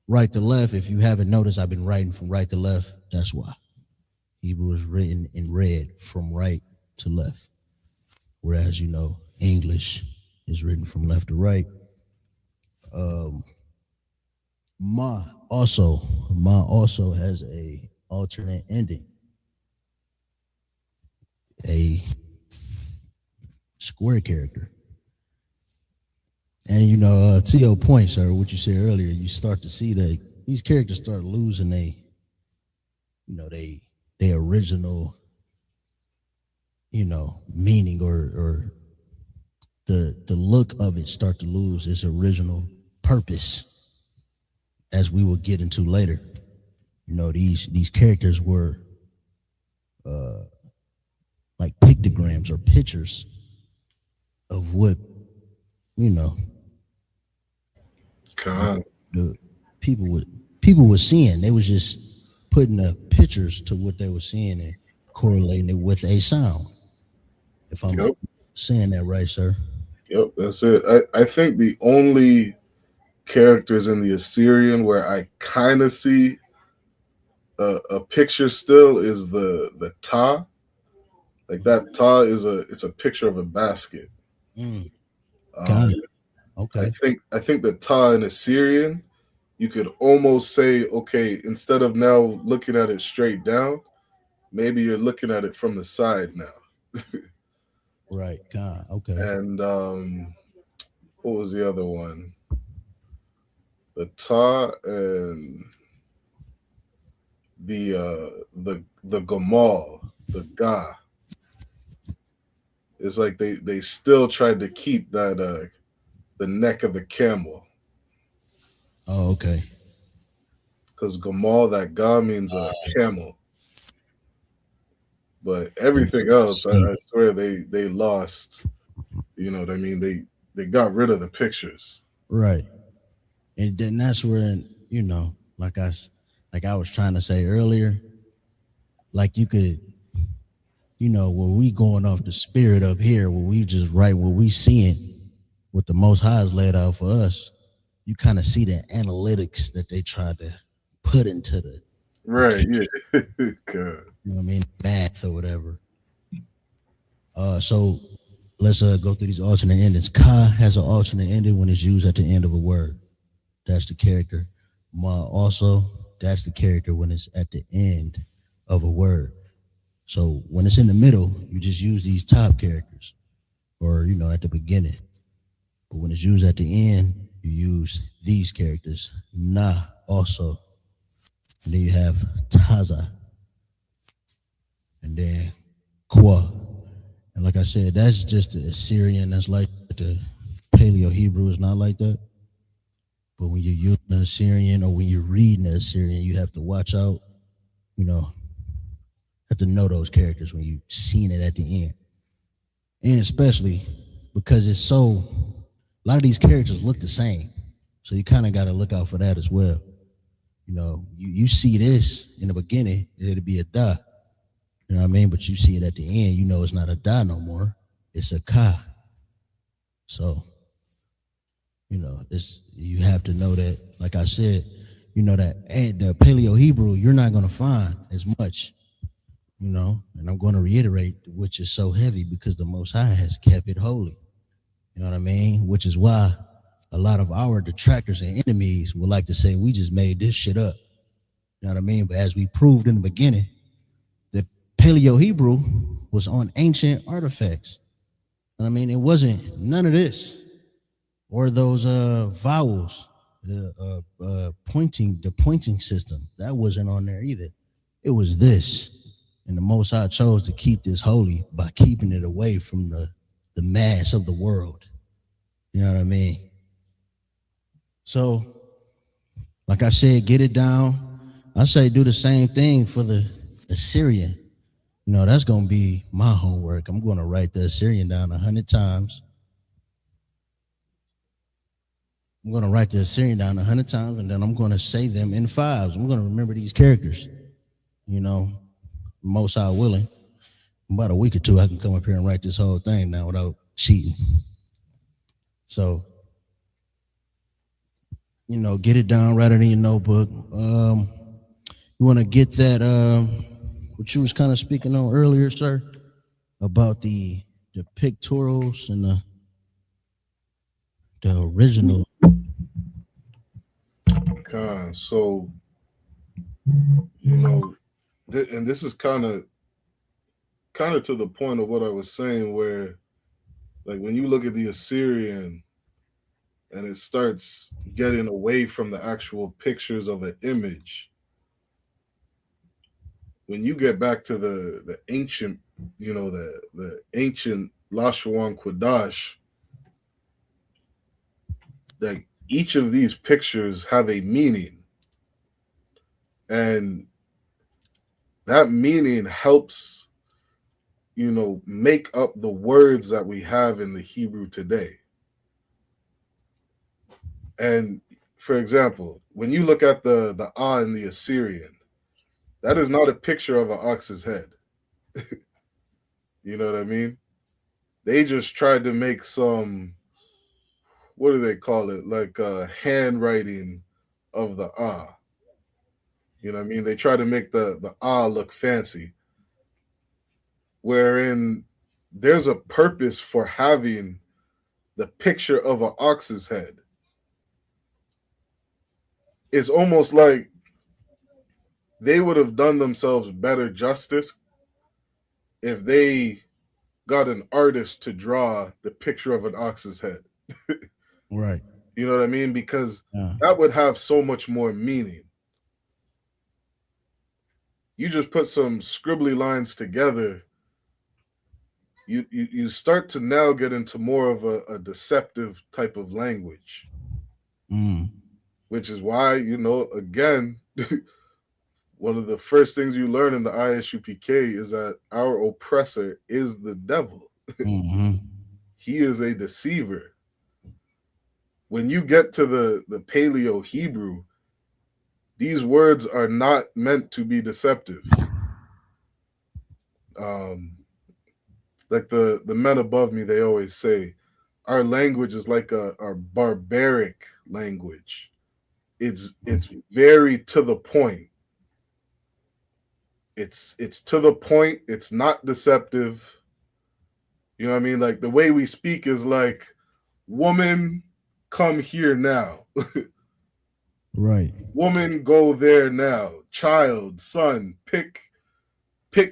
right to left. If you haven't noticed, I've been writing from right to left. That's why. Hebrew is written in red from right to left. Whereas, English is written from left to right. Ma also has a alternate ending. a square character. And you know, to your point, sir, what you said earlier, you start to see that these characters start losing they original, meaning or the look of it start to lose its original purpose, as we will get into later. You know, these characters were like pictograms or pictures of what you know Con. the people were seeing. They was just putting the pictures to what they were seeing and correlating it with a sound. If I'm Yep. saying that right, sir. Yep. That's it. I think the only characters in the Assyrian where I kind of see a picture still is the Ta. Like that Ta it's a picture of a basket. Mm, got Um, it. Okay. I think the Ta in Assyrian, you could almost say, okay, instead of now looking at it straight down, maybe you're looking at it from the side now. Right. God. Okay. And what was the other one? The Ta and the Gamal, the Ga. It's like they still tried to keep that the neck of the camel, Oh, okay. because Gamal, that Ga means a camel. But Yes, everything else, same. I swear they lost. You know what I mean? They got rid of the pictures. Right. And then that's where like I was trying to say earlier, like you could, when we going off the spirit up here, where we just write what we seeing, what the Most High has laid out for us, you kind of see the analytics that they tried to put into the Right, key, yeah. God. you know what I mean, math or whatever. So let's go through these alternate endings. Ka has an alternate ending when it's used at the end of a word. That's the character. Ma also, that's the character when it's at the end of a word. So when it's in the middle, you just use these top characters, or at the beginning. But when it's used at the end, you use these characters. Na also. And then you have Taza. And then Kwa. And like I said, that's just the Assyrian. That's like the Paleo Hebrew is not like that. But when you're using the Assyrian or when you're reading the Assyrian, you have to watch out, have to know those characters when you've seen it at the end. And especially because a lot of these characters look the same. So you kind of got to look out for that as well. You see this in the beginning, it'll be a da. You know what I mean? But you see it at the end, it's not a da no more. It's a ka. So, you have to know that, like I said, that and the Paleo Hebrew, you're not going to find as much, and I'm going to reiterate, which is so heavy because the Most High has kept it holy. You know what I mean? Which is why a lot of our detractors and enemies would like to say we just made this shit up. You know what I mean? But as we proved in the beginning, the Paleo Hebrew was on ancient artifacts. You know what I mean? It wasn't none of this or those vowels, the pointing system. That wasn't on there either. It was this. And the Most High chose to keep this holy by keeping it away from the mass of the world. You know what I mean? So, like I said, get it down. I say do the same thing for the Assyrian. That's going to be my homework. I'm going to write the Assyrian down 100 times. I'm going to write the Assyrian down 100 times, and then I'm going to say them in fives. I'm going to remember these characters. Most High willing. In about a week or two, I can come up here and write this whole thing now without cheating. So, get it down, write it in your notebook. You want to get that, what you was kind of speaking on earlier, sir, about the pictorials and the original. So, and this is kind kind of to the point of what I was saying, where like when you look at the Assyrian and it starts getting away from the actual pictures of an image, when you get back to the ancient, the ancient Lashawan Qadash, like each of these pictures have a meaning, and that meaning helps make up the words that we have in the Hebrew today. And for example, when you look at the ah in the Assyrian, that is not a picture of an ox's head. You know what I mean? They just tried to make some, what do they call it, like handwriting of the ah. You know what I mean? They try to make the ah look fancy, wherein there's a purpose for having the picture of an ox's head. It's almost like they would have done themselves better justice if they got an artist to draw the picture of an ox's head. Right. You know what I mean? Because Yeah. that would have so much more meaning. You just put some scribbly lines together, you start to now get into more of a deceptive type of language. Which is why, again, one of the first things you learn in the ISUPK is that our oppressor is the devil. He is a deceiver. When you get to the Paleo Hebrew, these words are not meant to be deceptive. Like the men above me, they always say, our language is like a barbaric language. It's very to the point. It's to the point. It's not deceptive. You know what I mean? Like the way we speak is like, woman, come here now. Right. Woman, go there now. Child, son, pick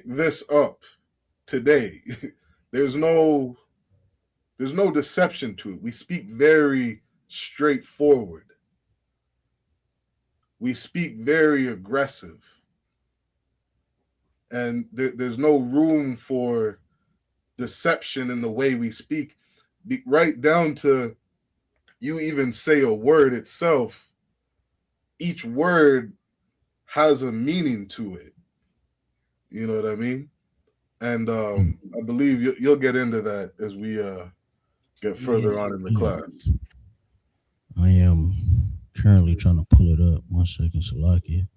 this up today. There's no deception to it. We speak very straightforward. We speak very aggressive. And there's no room for deception in the way we speak. Right down to you even say a word itself, each word has a meaning to it. You know what I mean? And I believe you'll get into that as we get further on in the class. I am currently trying to pull it up. 1 second, Salakia.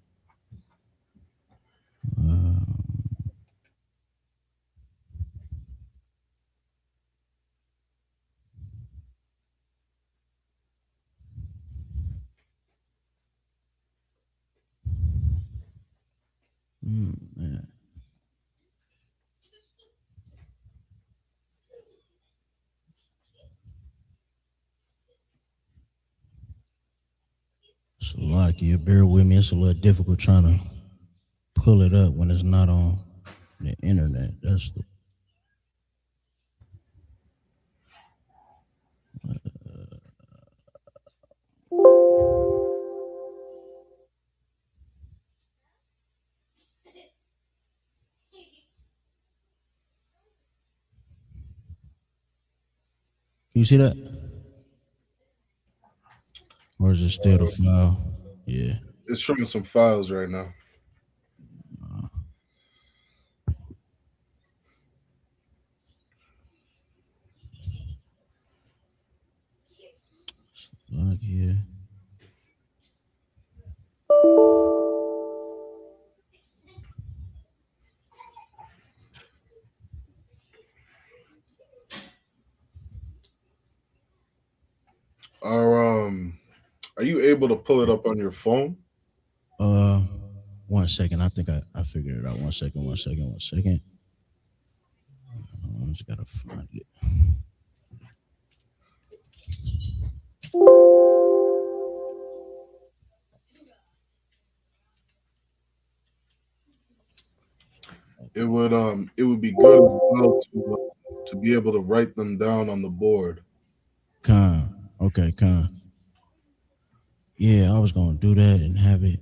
Man. Salakia, bear with me. It's a little difficult trying to pull it up when it's not on the internet. That's the Can you see that? Or is it still the file? Yeah. It's showing some files right now. Salakia. Are you able to pull it up on your phone? 1 second. I think I figured it out. 1 second. I just gotta find it. it would be good as well to be able to write them down on the board. Okay, yeah, I was gonna do that and have it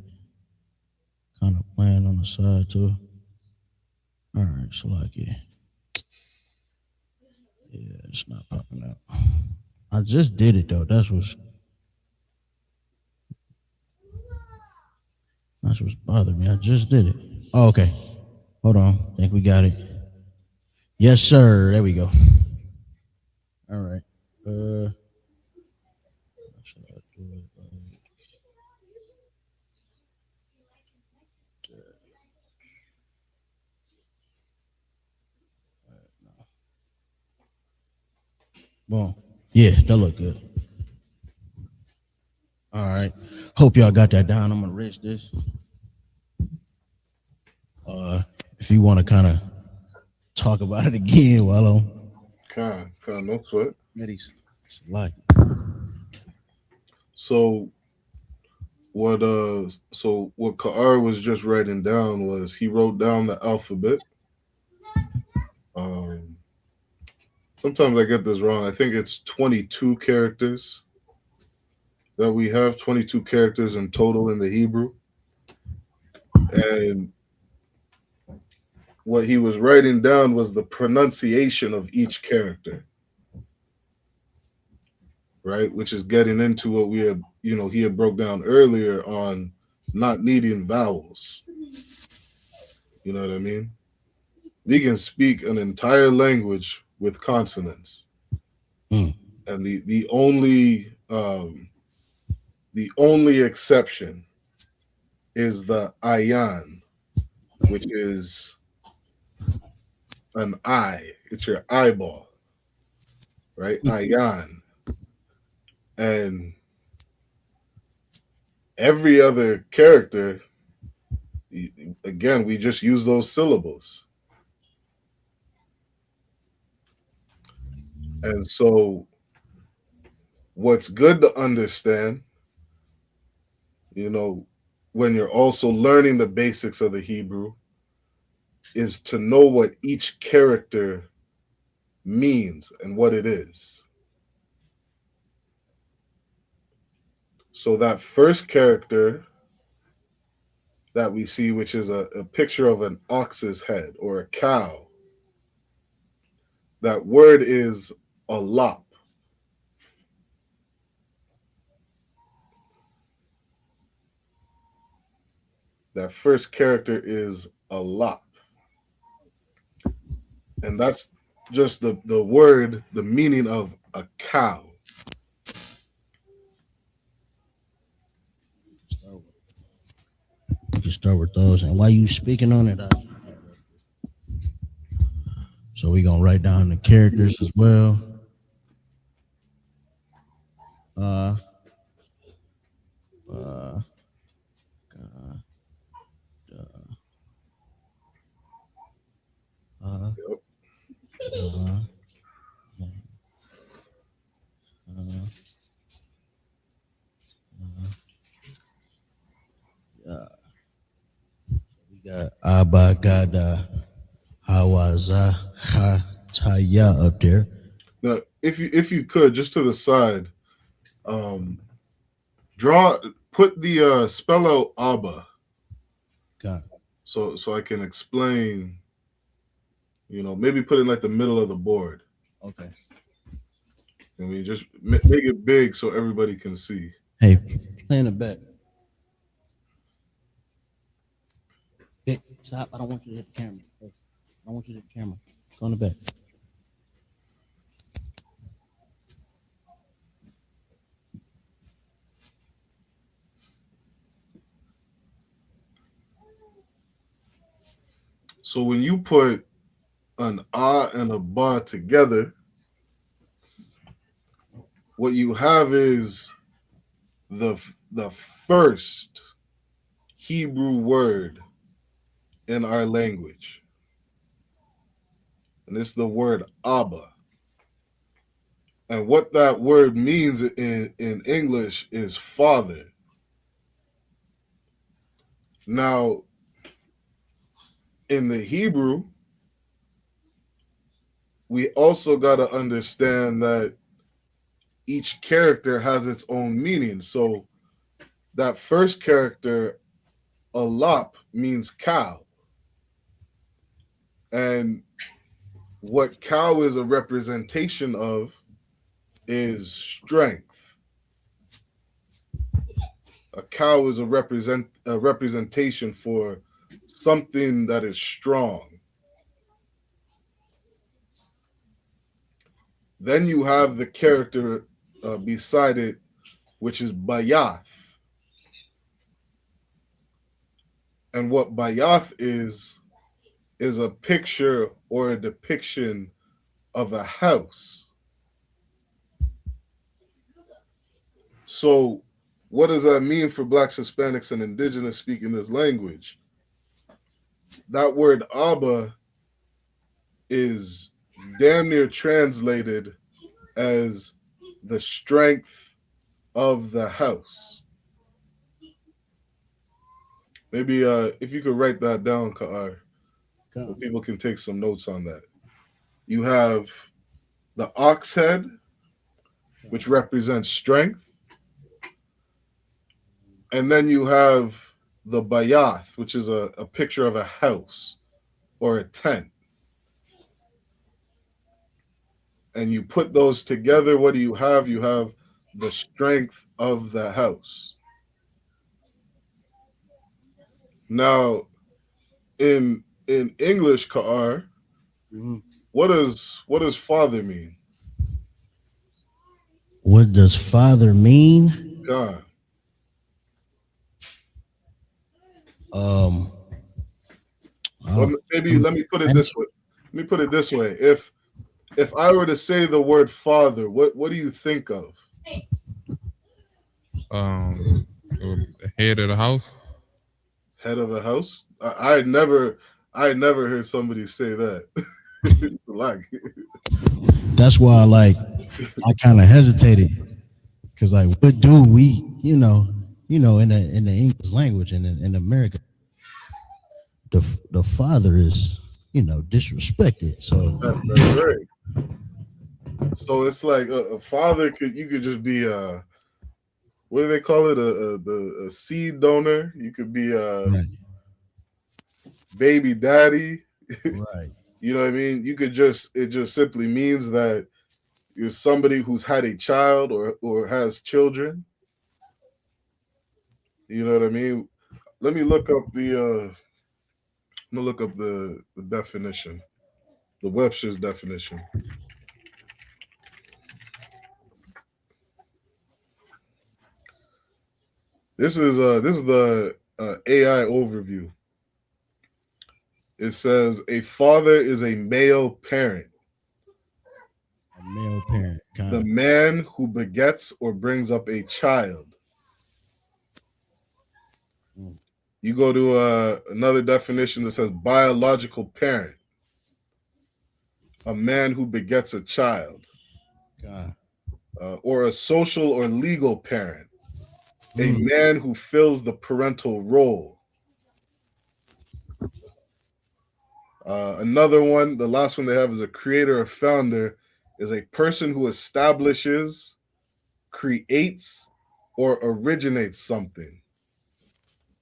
kind of playing on the side too. All right, so like yeah, it's not popping up. I just did it though. That's what's bothering me. I just did it. Oh, okay. Hold on. I think we got it. Yes, sir. There we go. All right. Should I do it boom. Yeah, that look good. All right. Hope y'all got that down. I'm gonna rest this. If you want to kind of talk about it again while I'm Kind, no sweat. ready, like So what Ka'ar was just writing down was he wrote down the alphabet. Um, Sometimes I get this wrong. I think it's 22 characters that we have, 22 characters in total in the Hebrew. And what he was writing down was the pronunciation of each character, right? Which is getting into what we had, he had broke down earlier on not needing vowels. You know what I mean? We can speak an entire language with consonants. And the only exception is the ayan, which is an eye. It's your eyeball, right? Ayan. And every other character, again, we just use those syllables. And so what's good to understand, when you're also learning the basics of the Hebrew, is to know what each character means and what it is. So that first character that we see, which is a picture of an ox's head or a cow, that word is alap. That first character is alap. And that's just the word, the meaning of a cow. we can start with those. And while you speaking on it, so we gonna write down the characters as well. We got Abagada Hawaza Hataya up there. Now, if you could, just to the side, put the spell out Abba. Got So I can explain, maybe put it in like the middle of the board. okay. And we just make it big so everybody can see. Hey, play in the back. Hey, stop. I don't want you to hit the camera. Hey, I don't want you to hit the camera. Go in the back. So when you put an ah and a ba together, what you have is the first Hebrew word in our language. And it's the word Abba. And what that word means in English is father. Now, in the Hebrew, we also got to understand that each character has its own meaning. So that first character, alap, means cow. And what cow is a representation of is strength. A cow is a representation for something that is strong. Then you have the character beside it, which is bayath. And what bayath is a picture or a depiction of a house. So what does that mean for Blacks, Hispanics, and Indigenous speaking this language? That word Abba is damn near translated as the strength of the house. Maybe if you could write that down, Ka'ar, so people can take some notes on that. You have the ox head, which represents strength. And then you have the bayath, which is a picture of a house or a tent. And you put those together, what do you have? You have the strength of the house. Now, in English, Ka'ar, what does father mean? What does father mean? God. Well, maybe let me put it this way. Let me put it this way. If I were to say the word father, what do you think of? Head of the house. Head of a house? I had never heard somebody say that. Like, that's why I kind of hesitated, because what do we, in the English language and in America, the father is disrespected. So that's right. So it's like a father you could just be what do they call it, a seed donor. You could be a baby daddy. Right. You know what I mean? It just simply means that you're somebody who's had a child or has children. You know what I mean? Let me look up the definition, the Webster's definition. This is the AI overview. It says a father is a male parent. A male parent. The man who begets or brings up a child. You go to another definition that says biological parent. A man who begets a child. Or a social or legal parent. A man who fills the parental role. Another one, the last one they have is a creator or founder, is a person who establishes, creates, or originates something,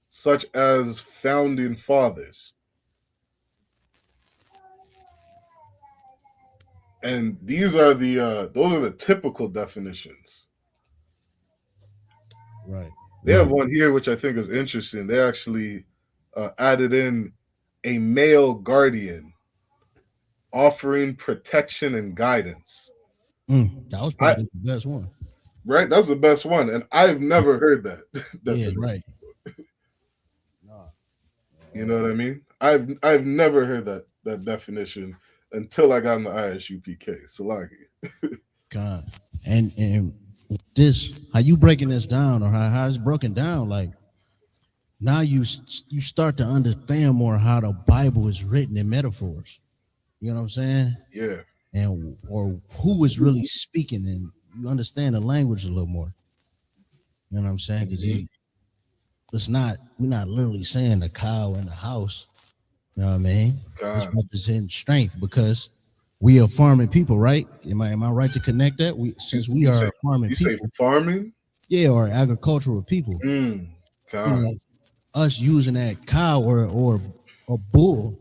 such as founding fathers. And these are those are the typical definitions. Right. They have one here which I think is interesting. They actually added in a male guardian offering protection and guidance. That was probably the best one. Right? That's the best one. And I've never heard that. Yeah, right. You know what I mean? I've never heard that definition until I got in the ISUPK. Salagi. God. And this, how you breaking this down, or how it's broken down, like now you start to understand more how the Bible is written in metaphors. You know what I'm saying? Yeah. And or who is really speaking, and you understand the language a little more. You know what I'm saying? Because we're not literally saying the cow in the house. You know what I mean? It's God. representing strength because we are farming people, right? Am I right to connect that? Since we You say are farming you say people, farming? yeah, or agricultural people. You God. know, us using that cow or a bull,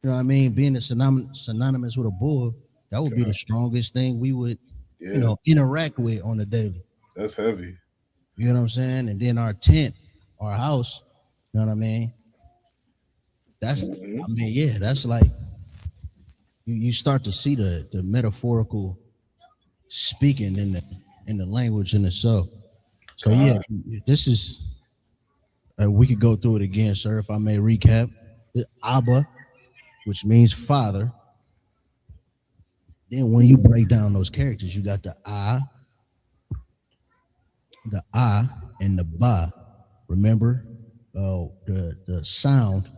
you know what I mean, being synonymous with a bull, that would be the God. strongest thing we would, Yeah, interact with on a daily. that's heavy. You know what I'm saying? And then our tent, our house, you know what I mean? Mhm. Yeah, that's like you start to see the metaphorical speaking in the language in itself. So yeah, God. this is we could go through it again, sir. If I may recap, the Abba, which means father. Then when you break down those characters, you got the I, and the Ba. Remember, the sound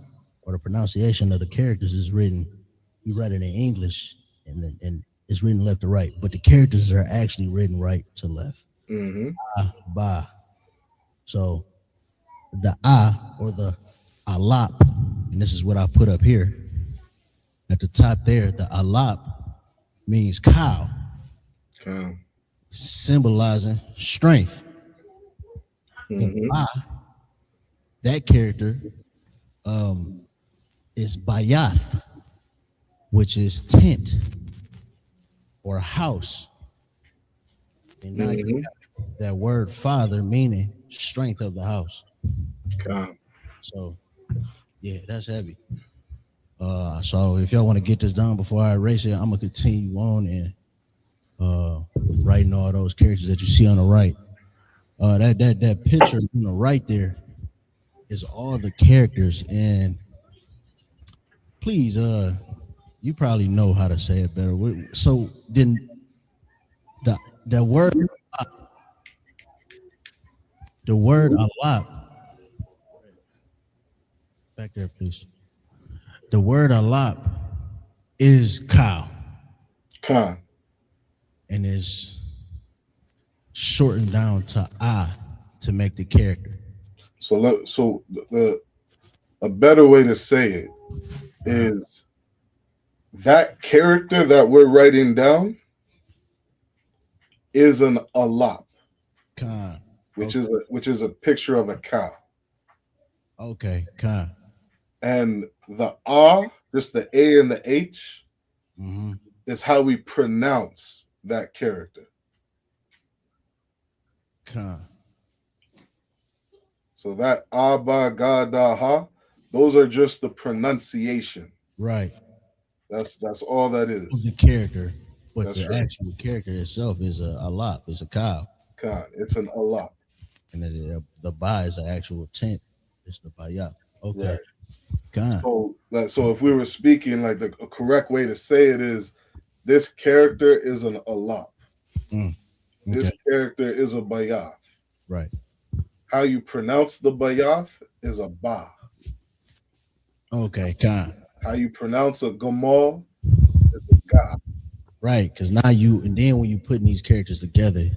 or the pronunciation of the characters is written. You write it in English, and it's written left to right, but the characters are actually written right to left. Mm-hmm. Ba. So the or the alap, and this is what I put up here at the top there. The alap means cow, God. symbolizing strength. The Mm-hmm. Ba, that character, um, is Bayath, which is tent or house. And now you Mm-hmm. got that word father meaning strength of the house. God. So yeah, that's heavy. So if y'all want to get this done before I erase it, I'm gonna continue on and writing all those characters that you see on the right. That picture on the right there is all the characters, and please, you probably know how to say it better. So then the the word the word alap, back there, please. The word alap is cow God. and is shortened down to I to make the character. So the a better way to say it is that character that we're writing down is an alap, Khan. which is a picture of a cow. Okay, Khan. And the ah, just the A and the H, Mm-hmm. is how we pronounce that character. Khan. So that Abba Gadaha, those are just the pronunciation. Right. That's all that Of the is. character, but That's the right. actual character itself is a alap, it's a cow. Khan. It's an alap. And the ba is an actual tent. It's the bayat. Okay. Right. Khan. So if we were speaking like the correct way to say it is this character is an alap. Mm. This Okay. character is a bayath. Right. How you pronounce the bayath is a ba. Okay, Khan. How you pronounce a gamal is a ga. Right, because now and then when you putting these characters together,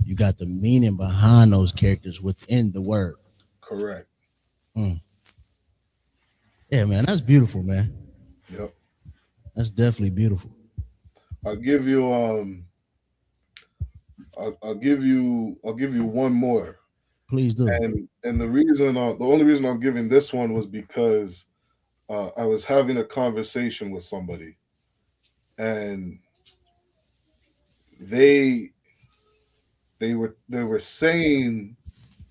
you got the meaning behind those characters within the word. Correct. Mm. Yeah, man, that's beautiful, man. Yep. That's definitely beautiful. I'll give you I'll give you one more. Please do. And the only reason I'm giving this one was because I was having a conversation with somebody, and they were saying,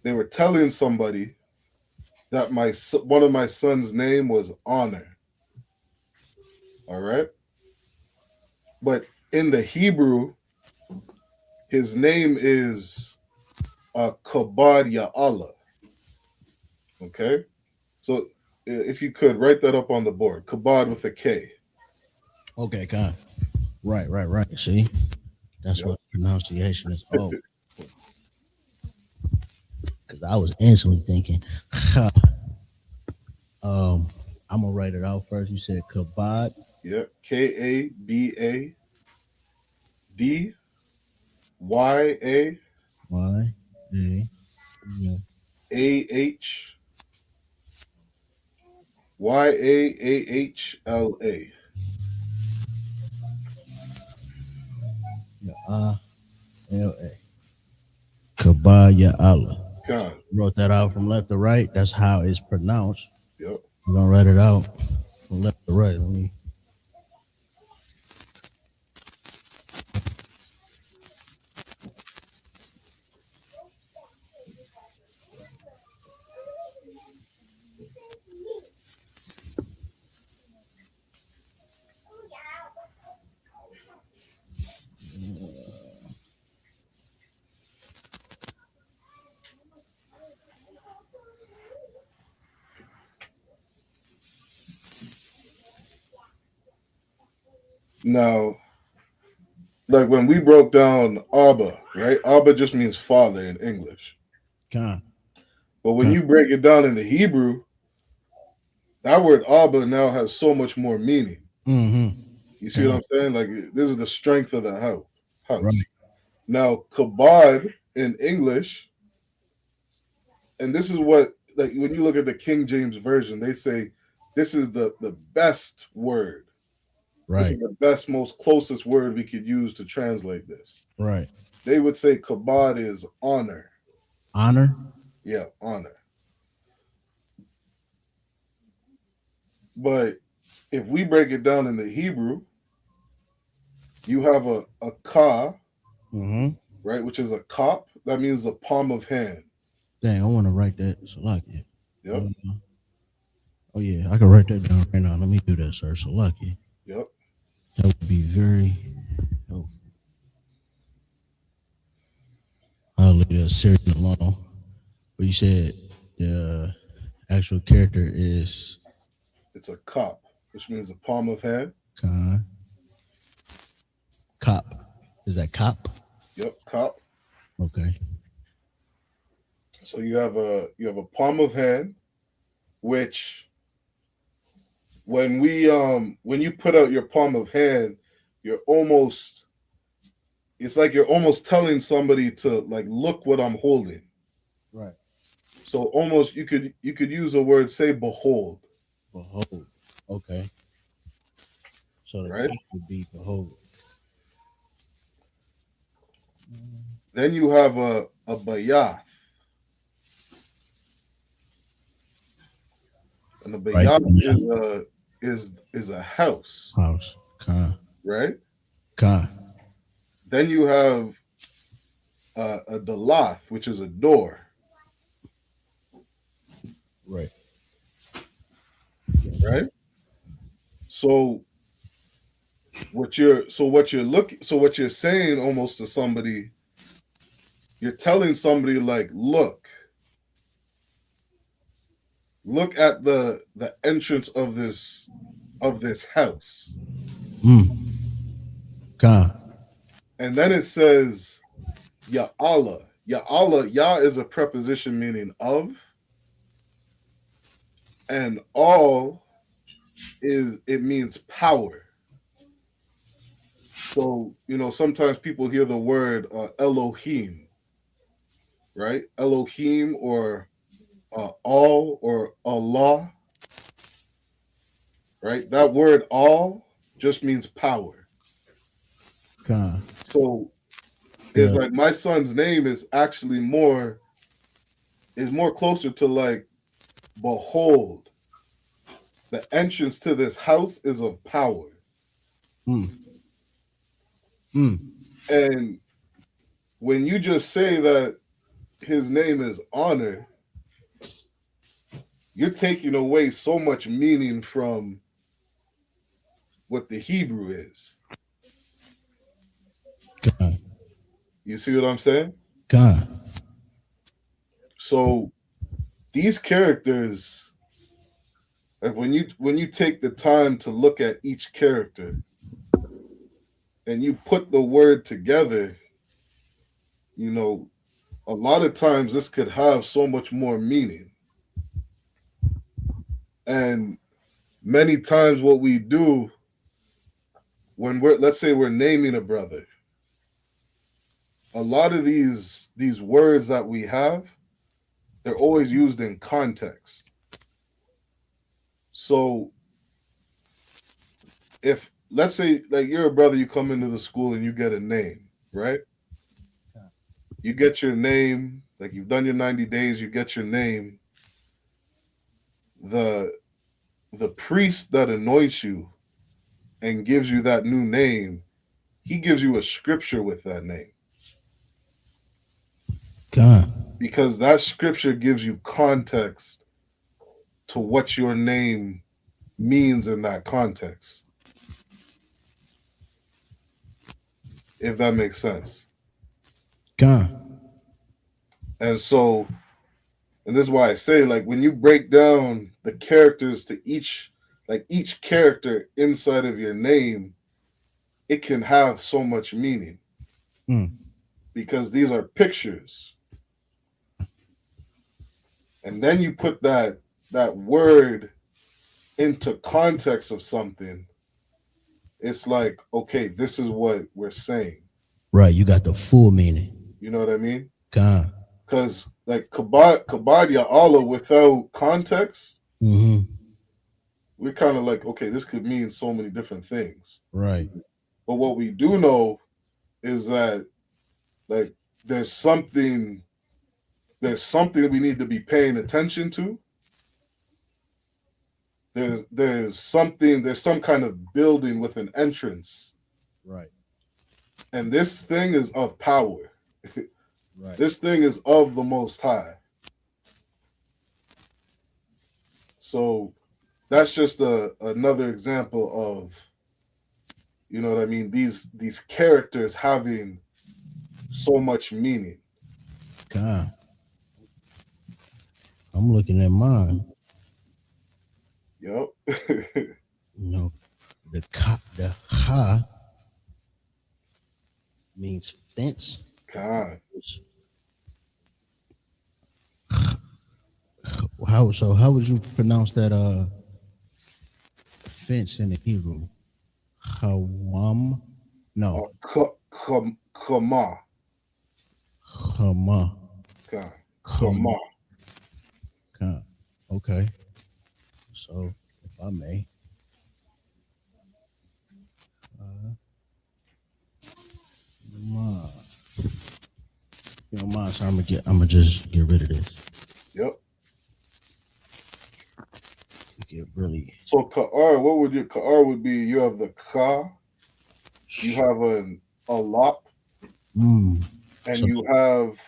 they were telling somebody that one of my son's name was Honor. All right, but in the Hebrew, his name is Kabad Ya Allah. Okay, so if you could write that up on the board, Kabad with a K. Okay, Khan. Right. See, that's Yep. what pronunciation is. Oh, because I was instantly thinking, I'm gonna write it out first. You said kabad. Yep. KABADYAAH Y A. Yeah. Yaahla. L-A. Kabaya Allah. Khan. Wrote that out from left to right. That's how it's pronounced. Yep. We're gonna write it out from left to right. Let me. Now, like when we broke down Abba, right? Abba just means father in English. Khan. But when you break it down into Hebrew, that word Abba now has so much more meaning. Mm-hmm. You see what I'm saying? Like this is the strength of the house. Right. Now, kabod in English, and this is what, like when you look at the King James version, they say this is the best word. This Right. is the best, most closest word we could use to translate this. Right. They would say kabod is honor. Honor. Yeah, honor. But if we break it down in the Hebrew, you have a ka, Mm-hmm. right, which is a kop. That means the palm of hand. Dang, I want to write that. Salaki. Yep. Oh yeah, I can write that down right now. Let me do that, sir. Salaki. Yep. That would be very helpful. I'll leave that series alone. But you said the actual character is It's a kop, which means the palm of hand. Khan. Cop. Is that cop? Yep, kop. Okay. So you have a palm of hand, which when you put out your palm of hand, it's like you're almost telling somebody to like look what I'm holding. Right. So almost you could use a word, say behold. Behold. Okay. So the Right. cop would be behold. Then you have a bayath. And the bayath is a house. House. Khan. Right? Khan. Then you have a dalath, which is a door. Right. Right? So what you're saying almost to somebody, you're telling somebody like, look at the entrance of this house. Khan. And then it says Ya Allah. Ya Allah, Ya is a preposition meaning of, and all it means power. So, sometimes people hear the word Elohim, right? Elohim or all or Allah, right? That word all just means power. Khan. So it's like my son's name is actually more closer to like, behold, the entrance to this house is of power. And when you just say that his name is honor, you're taking away so much meaning from what the Hebrew is. God. You see what I'm saying? God. So these characters, like when you take the time to look at each character and you put the word together, a lot of times this could have so much more meaning. And many times what we do when let's say we're naming a brother, a lot of these words that we have, they're always used in context. So if let's say like you're a brother, you come into the school and you get a name, right? You get your name, like you've done your 90 days, you get your name. The priest that anoints you and gives you that new name, he gives you a scripture with that name. God. Because that scripture gives you context to what your name means in that context. If that makes sense. God. And so, and this is why I say, like, when you break down the characters to each character inside of your name, it can have so much meaning. Because these are pictures. And then you put that word into context of something, it's like, okay, this is what we're saying. Right, you got the full meaning. You know what I mean? God. Because like Kabadia Allah without context, we're kind of like, okay, this could mean so many different things. Right. But what we do know is that like there's something we need to be paying attention to. There's some kind of building with an entrance. Right. And this thing is of power. Right. This thing is of the Most High. So that's just another example of, you know what I mean, these characters having so much meaning. God. I'm looking at mine. Yep. You know, the ha means fence. God. How would you pronounce that fence in the Hebrew? Hawam? No. Kama. Hama. God. Kama. God. Okay. So if I may. You don't mind, so I'm gonna just get rid of this. Yep. Get really. So Ka'ar, what would your Ka'ar would be? You have the Ka, you have an Alap, and you have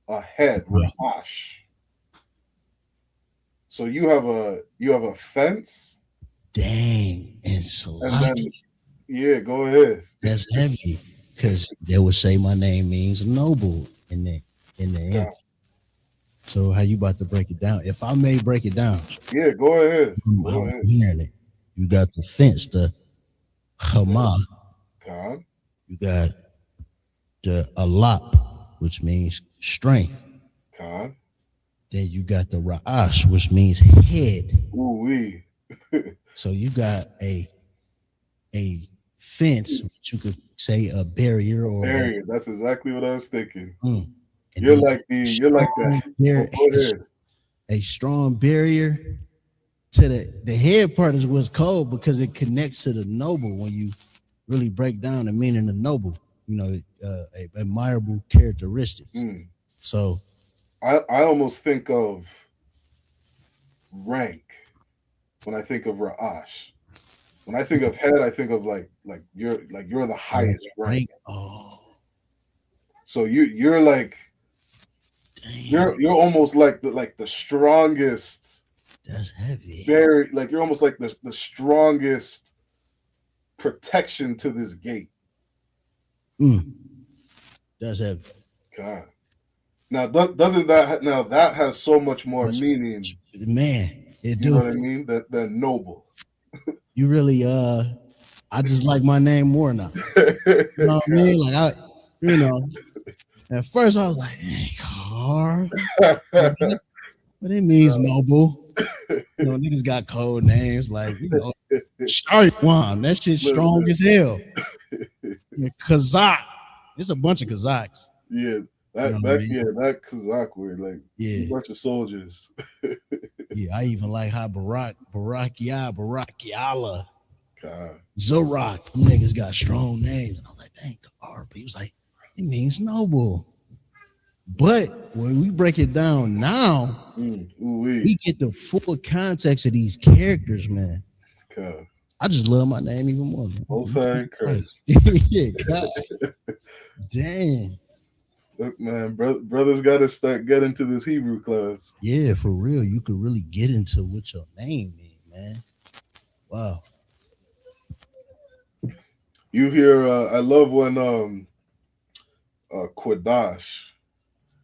a head, Rahash. So you have a fence. Dang, and Salaki. Yeah, go ahead. That's heavy. Because they would say my name means noble in the end. So how you about to break it down? If I may break it down. Yeah, go ahead. I'm hearing it. You got the fence, the Hama. You got the Alap, which means strength. Then you got the Ra'ash, which means head. Ooh-wee. So you got a fence, which you could say a barrier or barrier. That's exactly what I was thinking. You're like that. A strong barrier to the head part is what's cold because it connects to the noble. When you really break down the meaning of noble, you know, admirable characteristics. So I almost think of rank when I think of Ra'ash. When I think of head, I think of like you're the highest rank. Oh, so you're like you're almost like the strongest. That's heavy. Very like you're almost like the strongest protection to this gate. That's heavy. God. Now doesn't that has so much more meaning, man? It do. You know what I mean? Than noble. You really I just like my name more now. You know what I mean? Like at first I was like, hey, Car. But it means noble. You know, niggas got code names like, you know, Lashawan. That shit's strong as hell. Kazakh. It's a bunch of Kazakhs. Yeah. You know what I mean? Yeah, that is awkward. Like Yeah. a bunch of soldiers. Yeah, I even like how Barakiala, God. Zorak, them niggas got strong names. And I was like, dang, Kaar. But he was like, it means noble. But when we break it down now, we get the full context of these characters, man. God. I just love my name even more, man. Most High Christ. Yeah, God. Dang. Look, man, brothers got to start getting to this Hebrew class. Yeah, for real. You could really get into what your name means, man. Wow. You hear? I love when Qadash.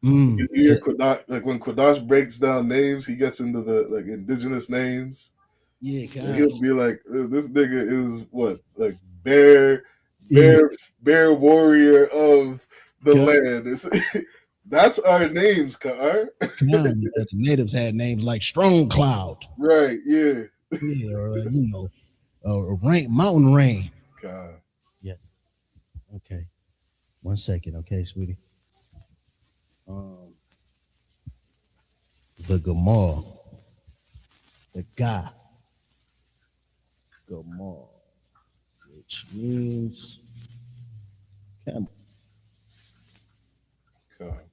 You hear Qadash, like when Qadash breaks down names, he gets into the like indigenous names. Yeah, God. He'll be like, "This nigga is what, like bear warrior of the land." That's our names, Kaar. The natives had names like Strong Cloud, right? Yeah, yeah, or Mountain Rain. God. Yeah. Okay. 1 second, okay, sweetie. The Gamal, the Ga, Gamal, which means camel. God.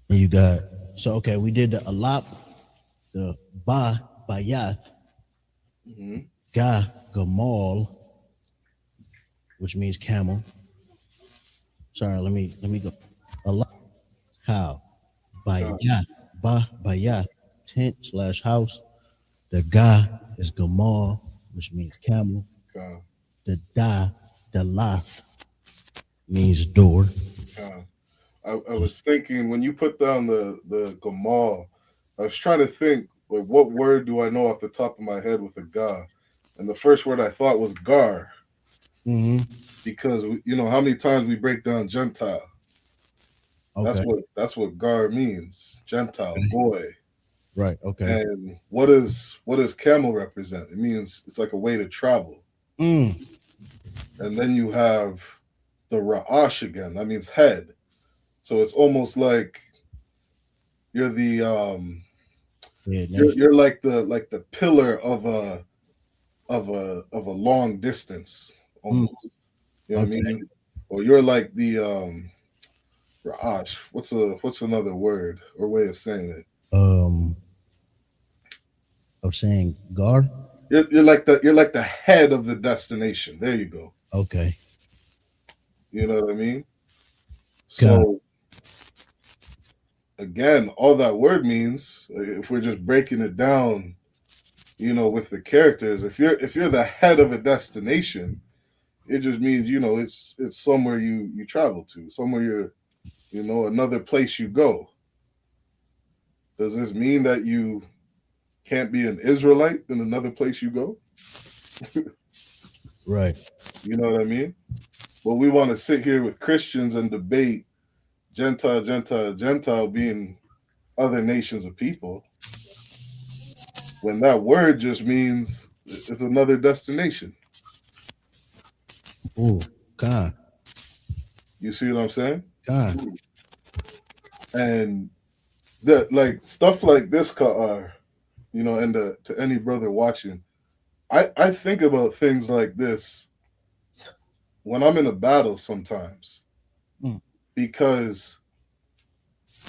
And you got, so okay, we did the Alap, the Bayath, Ga, Gamal, which means camel. Sorry, let me go. Alap, cow. Bayath, tent / house. The Ga is Gamal, which means camel. God. The Lath means door. God. I was thinking when you put down the Gamal, I was trying to think like what word do I know off the top of my head with a Ga, and the first word I thought was Gar, because you know how many times we break down Gentile. Okay. That's what Gar means, Gentile, boy. Right. Okay. And what does camel represent? It means it's like a way to travel. And then you have the Ra'ash again. That means head. So it's almost like you're the you're like the pillar of a long distance almost. You know what I mean? Or you're like the Ra'ash. What's another word or way of saying it? Of saying Gar? You're like the head of the destination. There you go. Okay. You know what I mean? So again, all that word means, if we're just breaking it down, you know, with the characters, if you're the head of a destination, it just means, you know, it's somewhere you travel to, somewhere another place you go. Does this mean that you can't be an Israelite in another place you go? Right. You know what I mean? But we want to sit here with Christians and debate Gentile being other nations of people, when that word just means it's another destination. Oh, God. You see what I'm saying? God. And that, like, stuff like this, you know, and to any brother watching, I think about things like this when I'm in a battle sometimes, because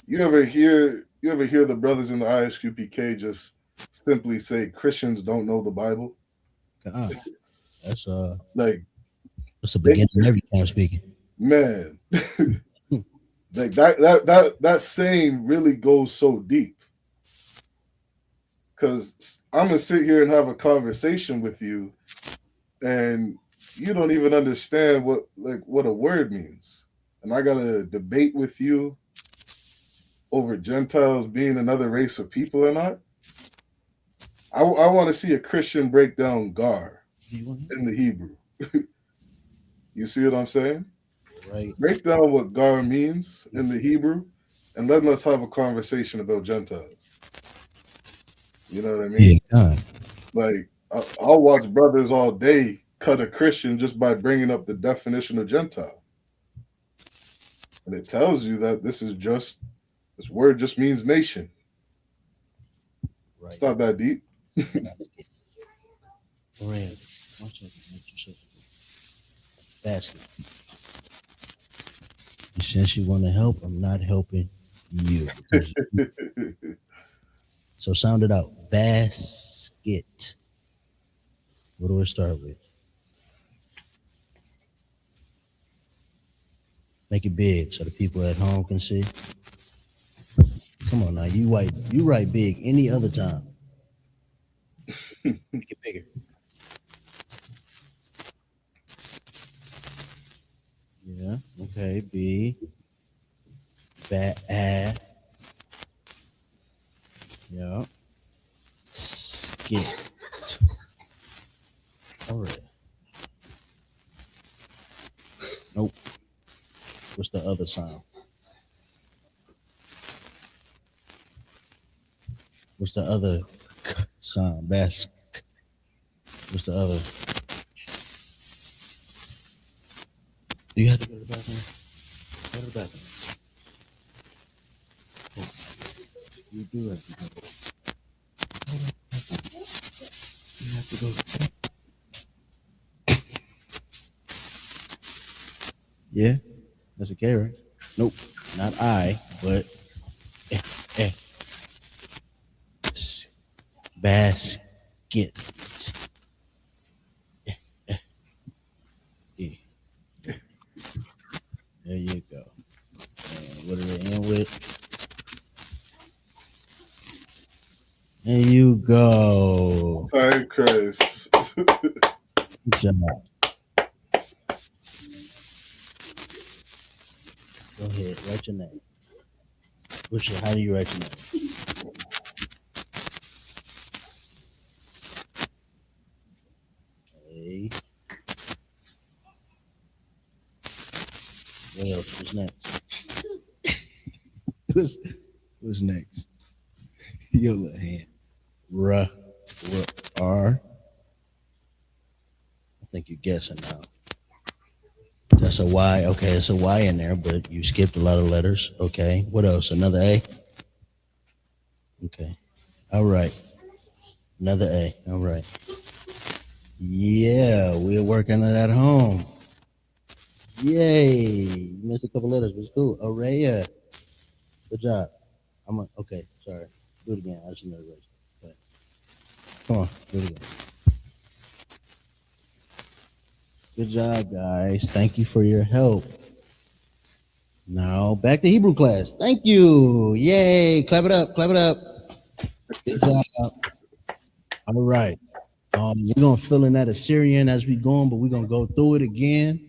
you ever hear the brothers in the ISQPK just simply say Christians don't know the Bible? That's like that's a beginning every time speaking. Man, like that saying really goes so deep. Because I'm gonna sit here and have a conversation with you, and you don't even understand what a word means, and I gotta debate with you over Gentiles being another race of people or not. I want to see a Christian break down Gar in the Hebrew. You see what I'm saying? Right. Break down what Gar means in the Hebrew, and then let's have a conversation about Gentiles. You know what I mean? Yeah. Like I'll watch brothers all day cut a Christian just by bringing up the definition of Gentile, and it tells you that this word just means nation. Right. It's not that deep. Bread. Basket. Since you want to help, I'm not helping you. So sound it out. Basket. What do we start with? Make it big so the people at home can see. Come on now, you write big any other time. Make it bigger. Yeah. Okay. B. Bat. Yeah. Skit. All right. Nope. What's the other sound? What's the other sound? Bask. What's the other? Do you have to go to the bathroom? Go to the bathroom. Oh, you do have to go. You have to go. Yeah, that's a K, right? Nope, not I, but basket. There you go. And what do they end with? There you go. Thank Christ. Good job. Go ahead, write your name. How do you write your name? A. What else? What's next? What's next? Your little hand. R. I think you're guessing now. That's a Y. Okay, it's a Y in there, but you skipped a lot of letters. Okay. What else? Another A? Okay. All right. Another A. All right. Yeah, we're working it at home. Yay. You missed a couple letters, but it's cool. Araya. Good job. Okay, sorry. Do it again. I just never raised it. Come on, do it again. Good job, guys. Thank you for your help. Now back to Hebrew class. Thank you. Yay. Clap it up. Clap it up. Good job. All right. We're gonna fill in that Assyrian as we go on, but we're gonna go through it again.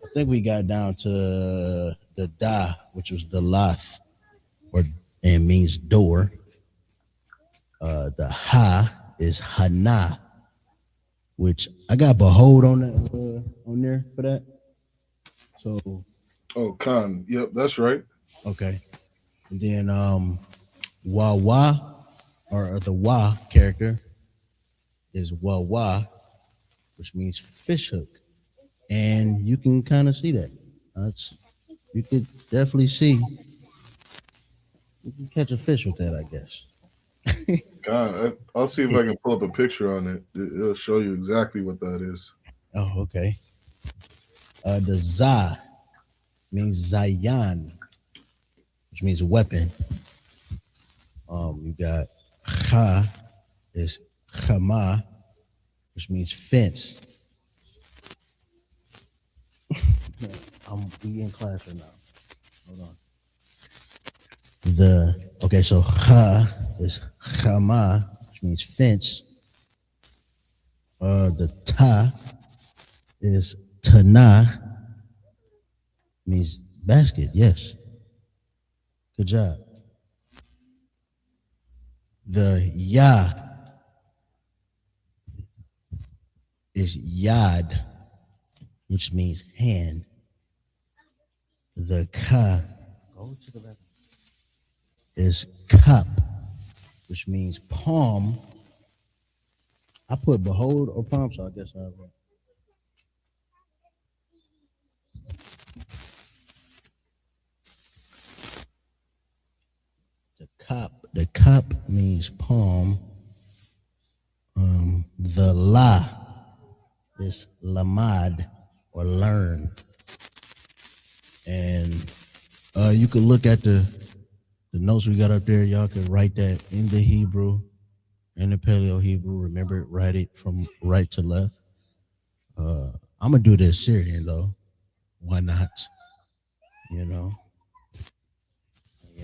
I think we got down to the Da, which was the Lath, and means door. The Ha is Hana, which I got behold on that on there for that. So, Khan. Yep, that's right. Okay, and then Wawa, or the Wa character, is Wawa, which means fish hook, and you can kind of see that. You could definitely see. You can catch a fish with that, I guess. God, I'll see if I can pull up a picture on it. It'll show you exactly what that is. Oh, okay. The Za means Zayan, which means weapon. You got Kha is Chama, which means fence. We in class right now. Hold on. So Ha is Chama, which means fence. The Ta is Tana, means basket. Yes. Good job. The Ya is Yad, which means hand. The Ka is Kap, which means palm. I put behold or palm, so I guess I wrote. The cup means palm. The la is lamad or learn. And you could look at the notes we got up there. Y'all could write that in the Hebrew, in the Paleo Hebrew. Remember, write it from right to left. I'm gonna do this Syrian though. Why not? You know, I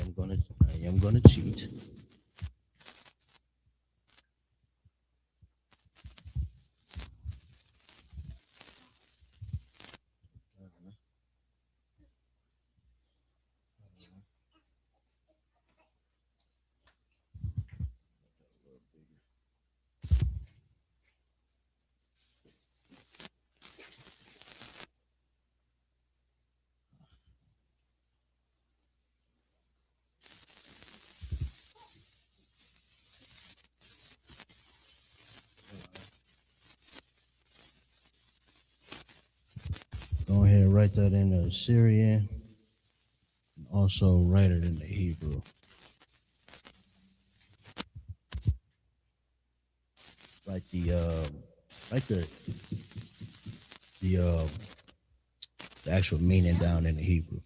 am gonna cheat. Go ahead and write that in the Syrian. And also write it in the Hebrew. Like the actual meaning down in the Hebrew.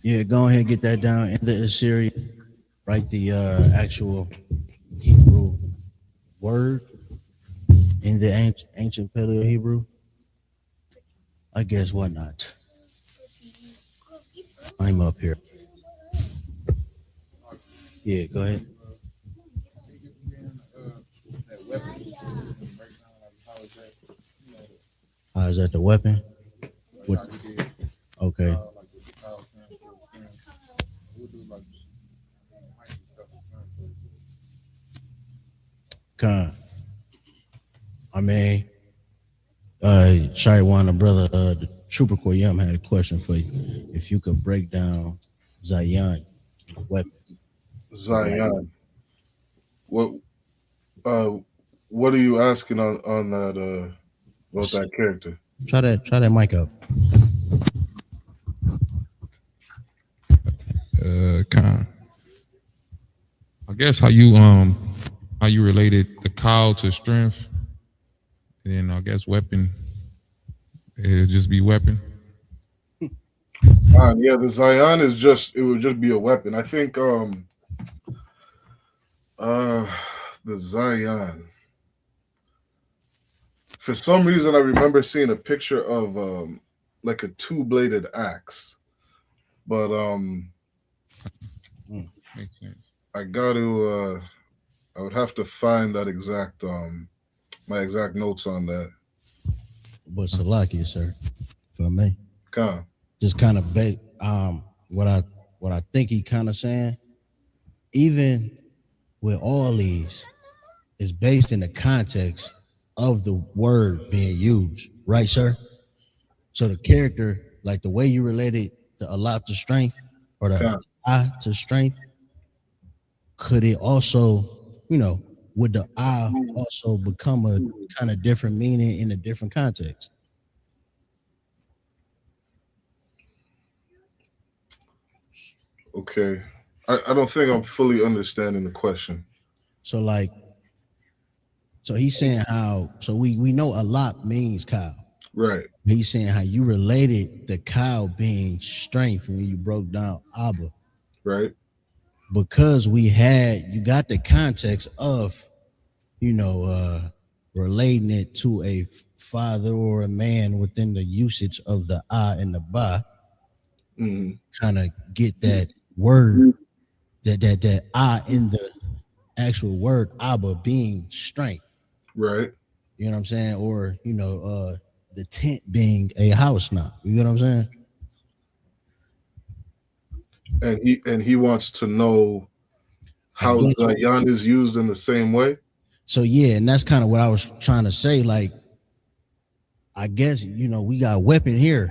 Yeah, go ahead and get that down in the Assyrian. Write the actual Hebrew word in the ancient Paleo Hebrew. I guess why not? I'm up here. Yeah, go ahead. How is that the weapon? What? Okay. I mean, Shaiwan, the brother, the Trooper Koyam had a question for you. If you could break down Zion, the weapon. Zion. What are you asking on that about that character? Try that mic up. I guess how you related the cow to strength, and I guess weapon. It'll just be weapon. Yeah, the Zion it would just be a weapon. I think the Zion. For some reason I remember seeing a picture of like a two-bladed axe. But Makes sense. I would have to find that exact my exact notes on that. But Salakia, sir, for me. Con. Just kind of what I think he kind of saying, even with all these, is based in the context of the word being used, right, sir? So the character, like the way you related the Allah to strength or the I to strength, could it also, would the I also become a kind of different meaning in a different context? Okay. I don't think I'm fully understanding the question. So he's saying we know Allah means cow. Right. He's saying how you related the cow being strength when you broke down Abba. Right. Because you got the context of, relating it to a father or a man within the usage of the I and the ba. Mm-hmm. Kind of get that word that I in the actual word Abba being strength. Right. You know what I'm saying? Or, the tent being a house now. You know what I'm saying? And he wants to know how Zion is used in the same way. So yeah, and that's kind of what I was trying to say. Like, I guess, we got weapon here,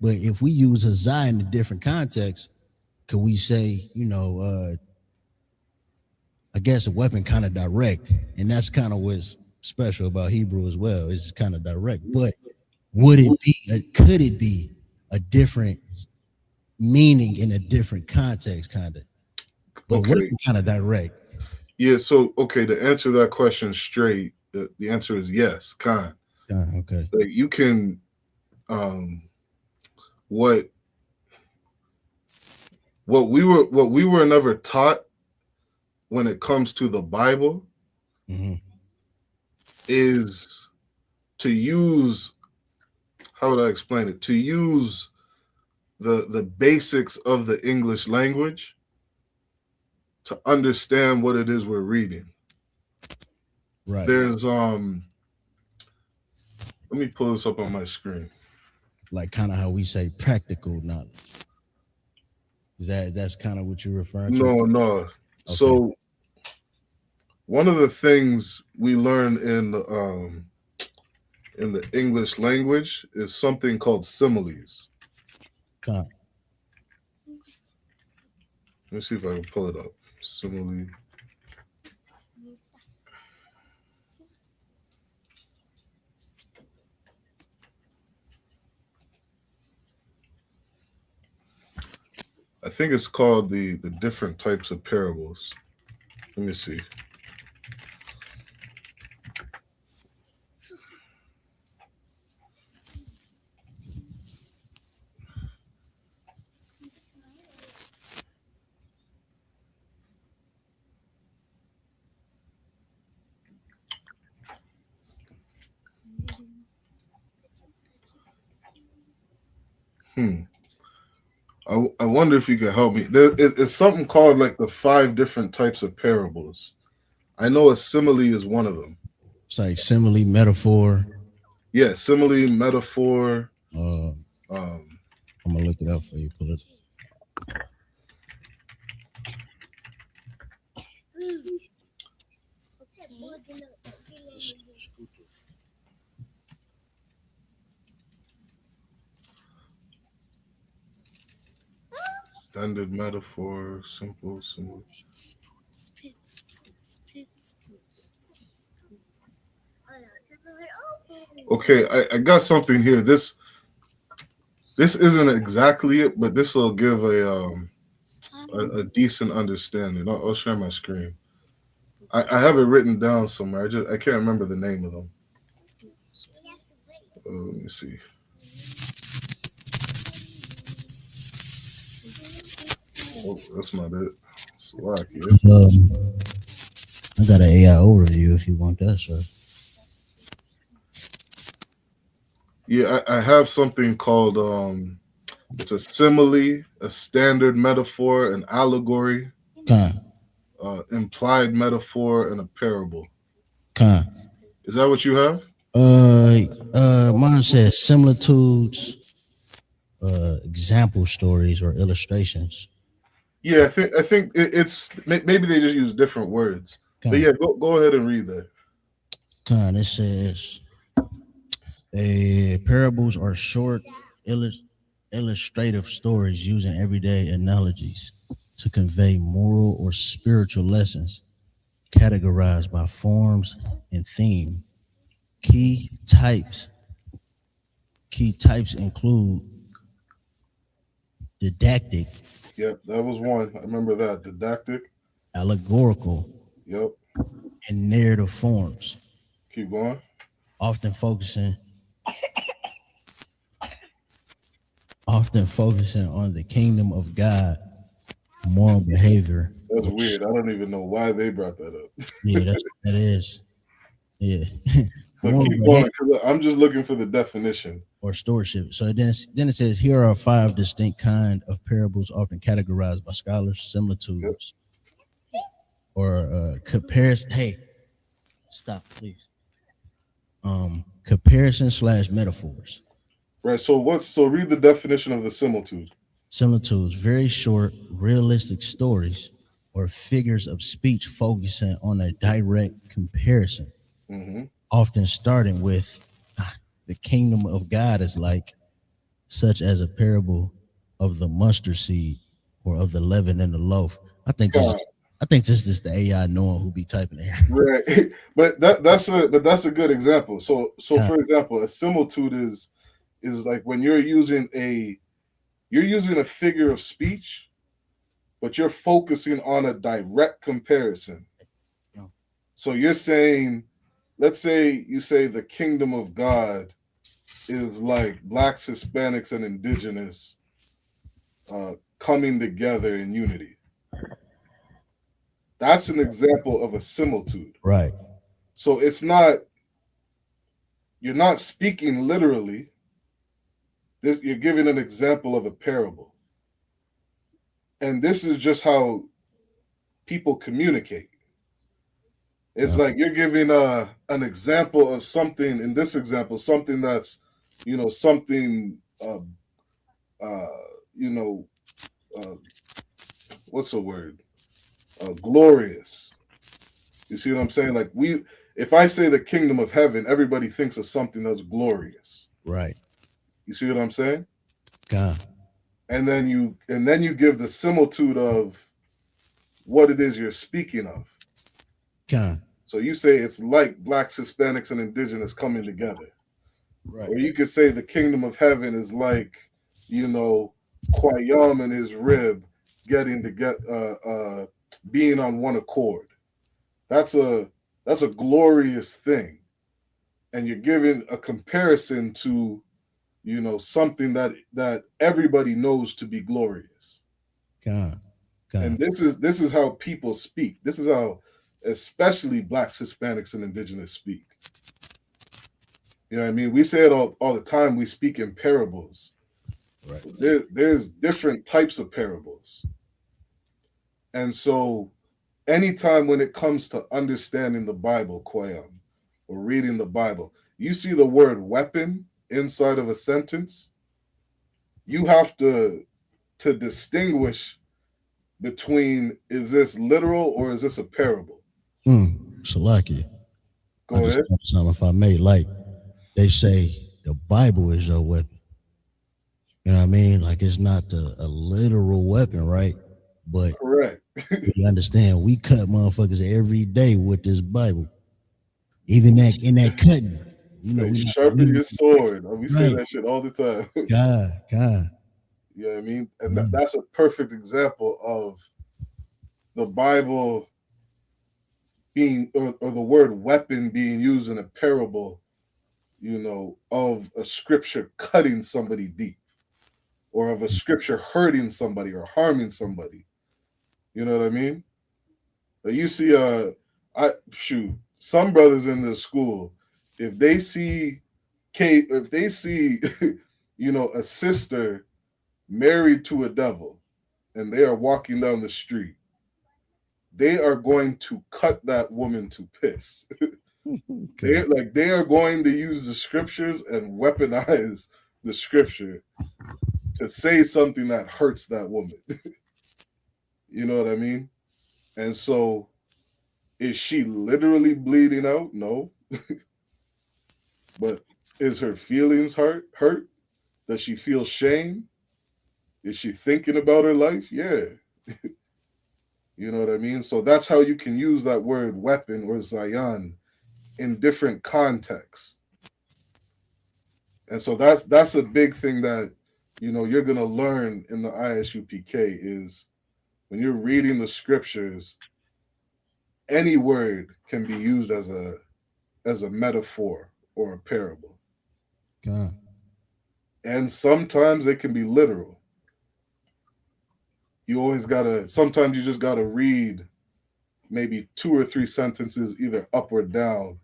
but if we use a Zion in a different context, could we say, I guess a weapon kind of direct, and that's kind of what's special about Hebrew as well. It's kind of direct, but could it be a different meaning in a different context, kind of? But okay, kind of direct. Yeah. So to answer that question straight, the answer is yes. Okay. Like you can, what we were never taught when it comes to the Bible is to use, how would I explain it? To use the basics of the English language to understand what it is we're reading. Right. There's let me pull this up on my screen. Like kind of how we say practical knowledge. That's kind of what you're referring to? No. Okay. So one of the things we learn in the English language is something called similes. Let me see if I can pull it up. Simile. I think it's called the different types of parables. Let me see. I wonder if you could help me. It's something called like the 5 different types of parables. I know a simile is one of them. It's like simile, metaphor. Yeah, simile, metaphor. I'm gonna look it up for you. Pull it. Standard metaphor, simple. Okay, I got something here. This isn't exactly it, but this will give a decent understanding. I'll share my screen. I have it written down somewhere. I can't remember the name of them. Let me see. Oh, that's not it. Slack, yeah. I got an AI overview if you want that, sir. Yeah, I have something called it's a simile, a standard metaphor, an allegory, implied metaphor, and a parable. Is that what you have? Mine says similitudes, example stories or illustrations. Yeah, I think it's maybe they just use different words. But yeah, go ahead and read that. It says parables are short illustrative stories using everyday analogies to convey moral or spiritual lessons, categorized by forms and theme. Key types include didactic. Yep, that was one. I remember that. Didactic. Allegorical. Yep. And narrative forms. Keep going. Often focusing on the kingdom of God, moral behavior. That's weird. I don't even know why they brought that up. Yeah, that is. Yeah. But keep going, because I'm just looking for the definition. Or stewardship. So then it says, here are 5 distinct kind of parables often categorized by scholars, similitudes. or comparison. Hey, stop, please. Comparison slash metaphors. Right. So read the definition of the similitude. Similitudes, very short, realistic stories or figures of speech focusing on a direct comparison, Mm-hmm. often starting with the kingdom of God is like, such as a parable of the mustard seed or of the leaven in the loaf. I think this is the AI knowing who be typing there. Right. But that's a good example. So for example, a similitude is like when you're using a figure of speech, but you're focusing on a direct comparison. So you're saying, let's say you say the kingdom of God is like blacks, Hispanics, and indigenous coming together in unity. That's an example of a similitude. Right. So you're not speaking literally. You're giving an example of a parable. And this is just how people communicate. It's like you're giving an example of something, in this example, something that's, something, uh, you know, what's the word? Glorious. You see what I'm saying? Like if I say the kingdom of heaven, everybody thinks of something that's glorious. Right. You see what I'm saying? God. And then you give the similitude of what it is you're speaking of. God. So you say it's like blacks, Hispanics, and indigenous coming together. Right. Or you could say the kingdom of heaven is like, Quayam and his rib being on one accord. That's a glorious thing. And you're giving a comparison to, something that everybody knows to be glorious. God. And this is how people speak. This is how especially blacks, Hispanics, and indigenous speak. You know what I mean? We say it all the time. We speak in parables. Right. There's different types of parables. And so anytime when it comes to understanding the Bible, Quayam, or reading the Bible, you see the word weapon inside of a sentence, you have to distinguish between, is this literal or is this a parable? Salaki. Go ahead. Something if I may. Like they say the Bible is your weapon. You know what I mean? Like it's not a literal weapon, right? But correct. You understand, we cut motherfuckers every day with this Bible. Even in that cutting. We sharpen your sword. We say that shit all the time. God. You know what I mean? And that's a perfect example of the Bible being, or the word weapon being used in a parable, of a scripture cutting somebody deep, or of a scripture hurting somebody or harming somebody. You know what I mean? You see, some brothers in the school, if they see a sister married to a devil and they are walking down the street, they are going to cut that woman to piss. Okay. They are going to use the scriptures and weaponize the scripture to say something that hurts that woman. You know what I mean? And so, is she literally bleeding out? No. But is her feelings hurt? Does she feel shame? Is she thinking about her life? Yeah. You know what I mean? So that's how you can use that word weapon or zayan in different contexts. And so that's a big thing that, you're going to learn in the ISUPK is when you're reading the scriptures, any word can be used as a metaphor or a parable. God. And sometimes it can be literal. Sometimes you just gotta read maybe 2 or 3 sentences either up or down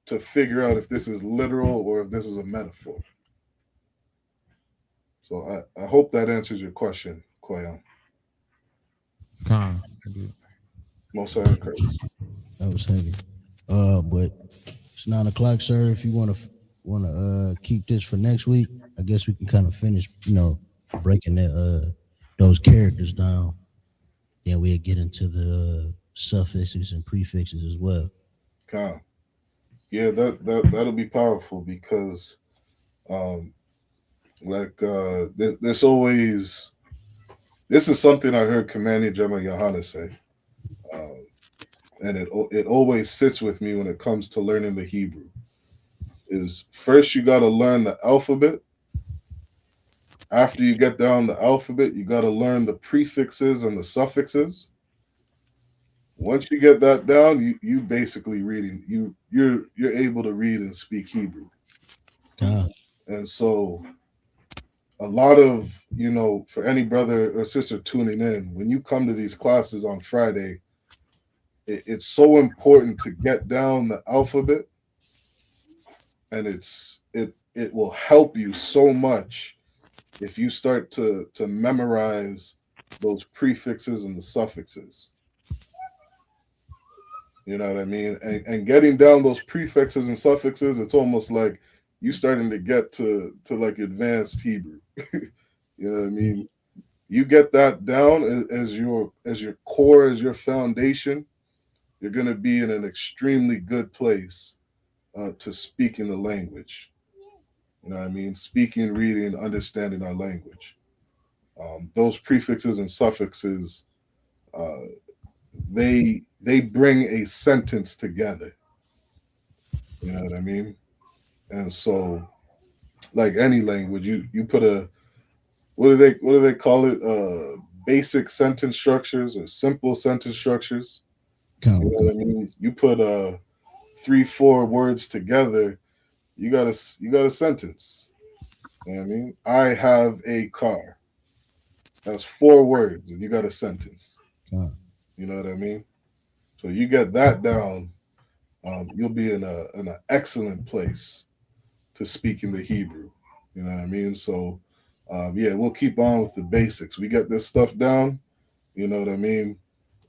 to figure out if this is literal or if this is a metaphor. So I hope that answers your question, Quayam. Most High in Christ. That was heavy. But it's 9 o'clock, sir. If you want to keep this for next week, I guess we can kind of finish, breaking those characters down. Then we'll get into the suffixes and prefixes as well. Come. Yeah, that'll be powerful because, there's always. This is something I heard Commander General Yohana say, and it always sits with me when it comes to learning the Hebrew. Is first you got to learn the alphabet. After you get down the alphabet, you got to learn the prefixes and the suffixes. Once you get that down, you basically reading you're able to read and speak Hebrew. And so a lot of, for any brother or sister tuning in, when you come to these classes on Friday, it's so important to get down the alphabet, and it will help you so much if you start to memorize those prefixes and the suffixes. You know what I mean? And getting down those prefixes and suffixes, it's almost like you starting to get to like advanced Hebrew. You know what I mean? You get that down as your core, as your foundation, you're going to be in an extremely good place to speaking the language. You know what I mean? Speaking, reading, understanding our language. Those prefixes and suffixes, they bring a sentence together. You know what I mean? And so, like any language, you put a what do they call it? Basic sentence structures or simple sentence structures. You know what I mean? You put 3-4 words together, you got a sentence. You know what I mean? I have a car. That's 4 words, and you got a sentence. You know what I mean? So you get that down, you'll be in an excellent place to speak in the Hebrew. You know what I mean? So, yeah, we'll keep on with the basics. We get this stuff down. You know what I mean?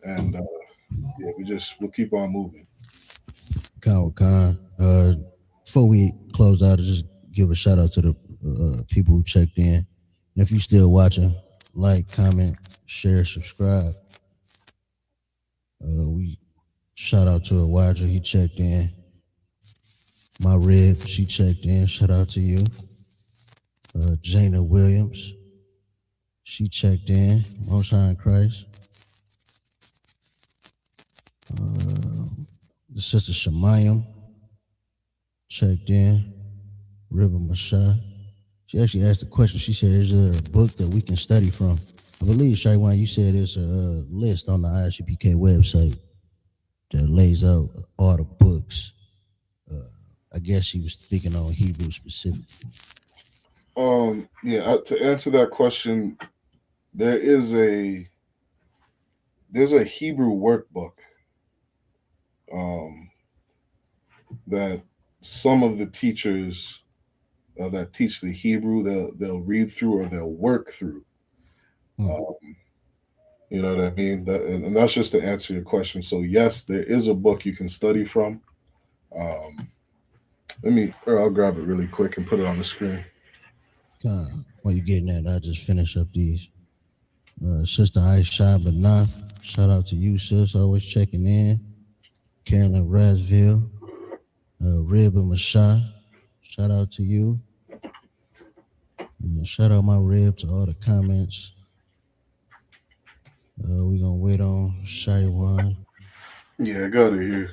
And yeah, we'll keep on moving. Khan. Before we close out, I'll just give a shout out to the people who checked in. And if you're still watching, like, comment, share, subscribe. We shout out to Awadra, he checked in. My Rib, she checked in. Shout out to you. Jana Williams, she checked in. Most High in Christ. The sister Shemayim checked in. River Mashah. She actually asked a question. She said, is there a book that we can study from? I believe, Shaiwan, you said there's a list on the ISUPK website that lays out all the books. I guess she was speaking on Hebrew specifically. Yeah, to answer that question, there's a Hebrew workbook that some of the teachers that teach the Hebrew they'll read through or they'll work through. You know what I mean? And that's just to answer your question. So yes, there is a book you can study from. I'll grab it really quick and put it on the screen. While you're getting that, I'll just finish up these. Sister Aisha Bana, shout out to you, sis, always checking in. Carolyn Rasville, Rib and Mashah, shout out to you. Shout out my Rib to all the comments. We're gonna wait on Shaiwan. Yeah, I got it here.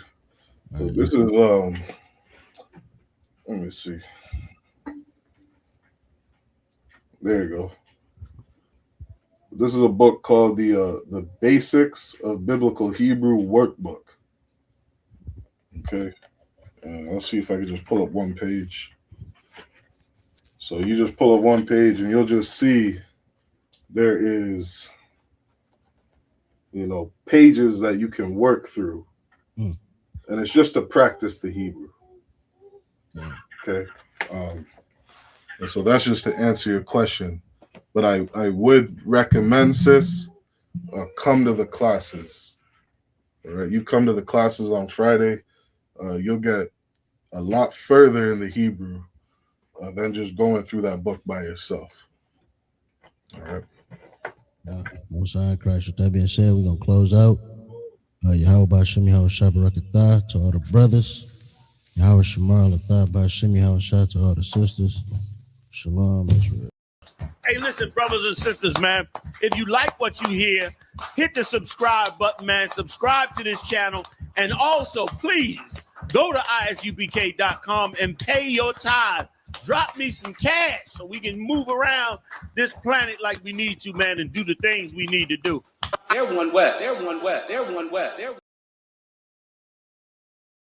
So this is let me see. There you go. This is a book called the Basics of Biblical Hebrew Workbook. Okay. Let's see if I can just pull up one page. So you just pull up one page and you'll just see there is, pages that you can work through. And it's just to practice the Hebrew. Okay. And so that's just to answer your question. But I would recommend, sis, come to the classes. All right, you come to the classes on Friday, you'll get a lot further in the Hebrew than just going through that book by yourself. All right. Most High in Christ. With that being said, we're gonna close out. Yahweh Bashim Yahweh Shabarakatah to all the brothers. Yahweh Shemar Latah Bashim Yahweh Shah to all the sisters. Shalom, Israel. Hey, listen, brothers and sisters, man. If you like what you hear, hit the subscribe button, man. Subscribe to this channel. And also, please, go to isubk.com and pay your tithe. Drop me some cash so we can move around this planet like we need to, man, and do the things we need to do. They're one West. They're one West. They're one West. They're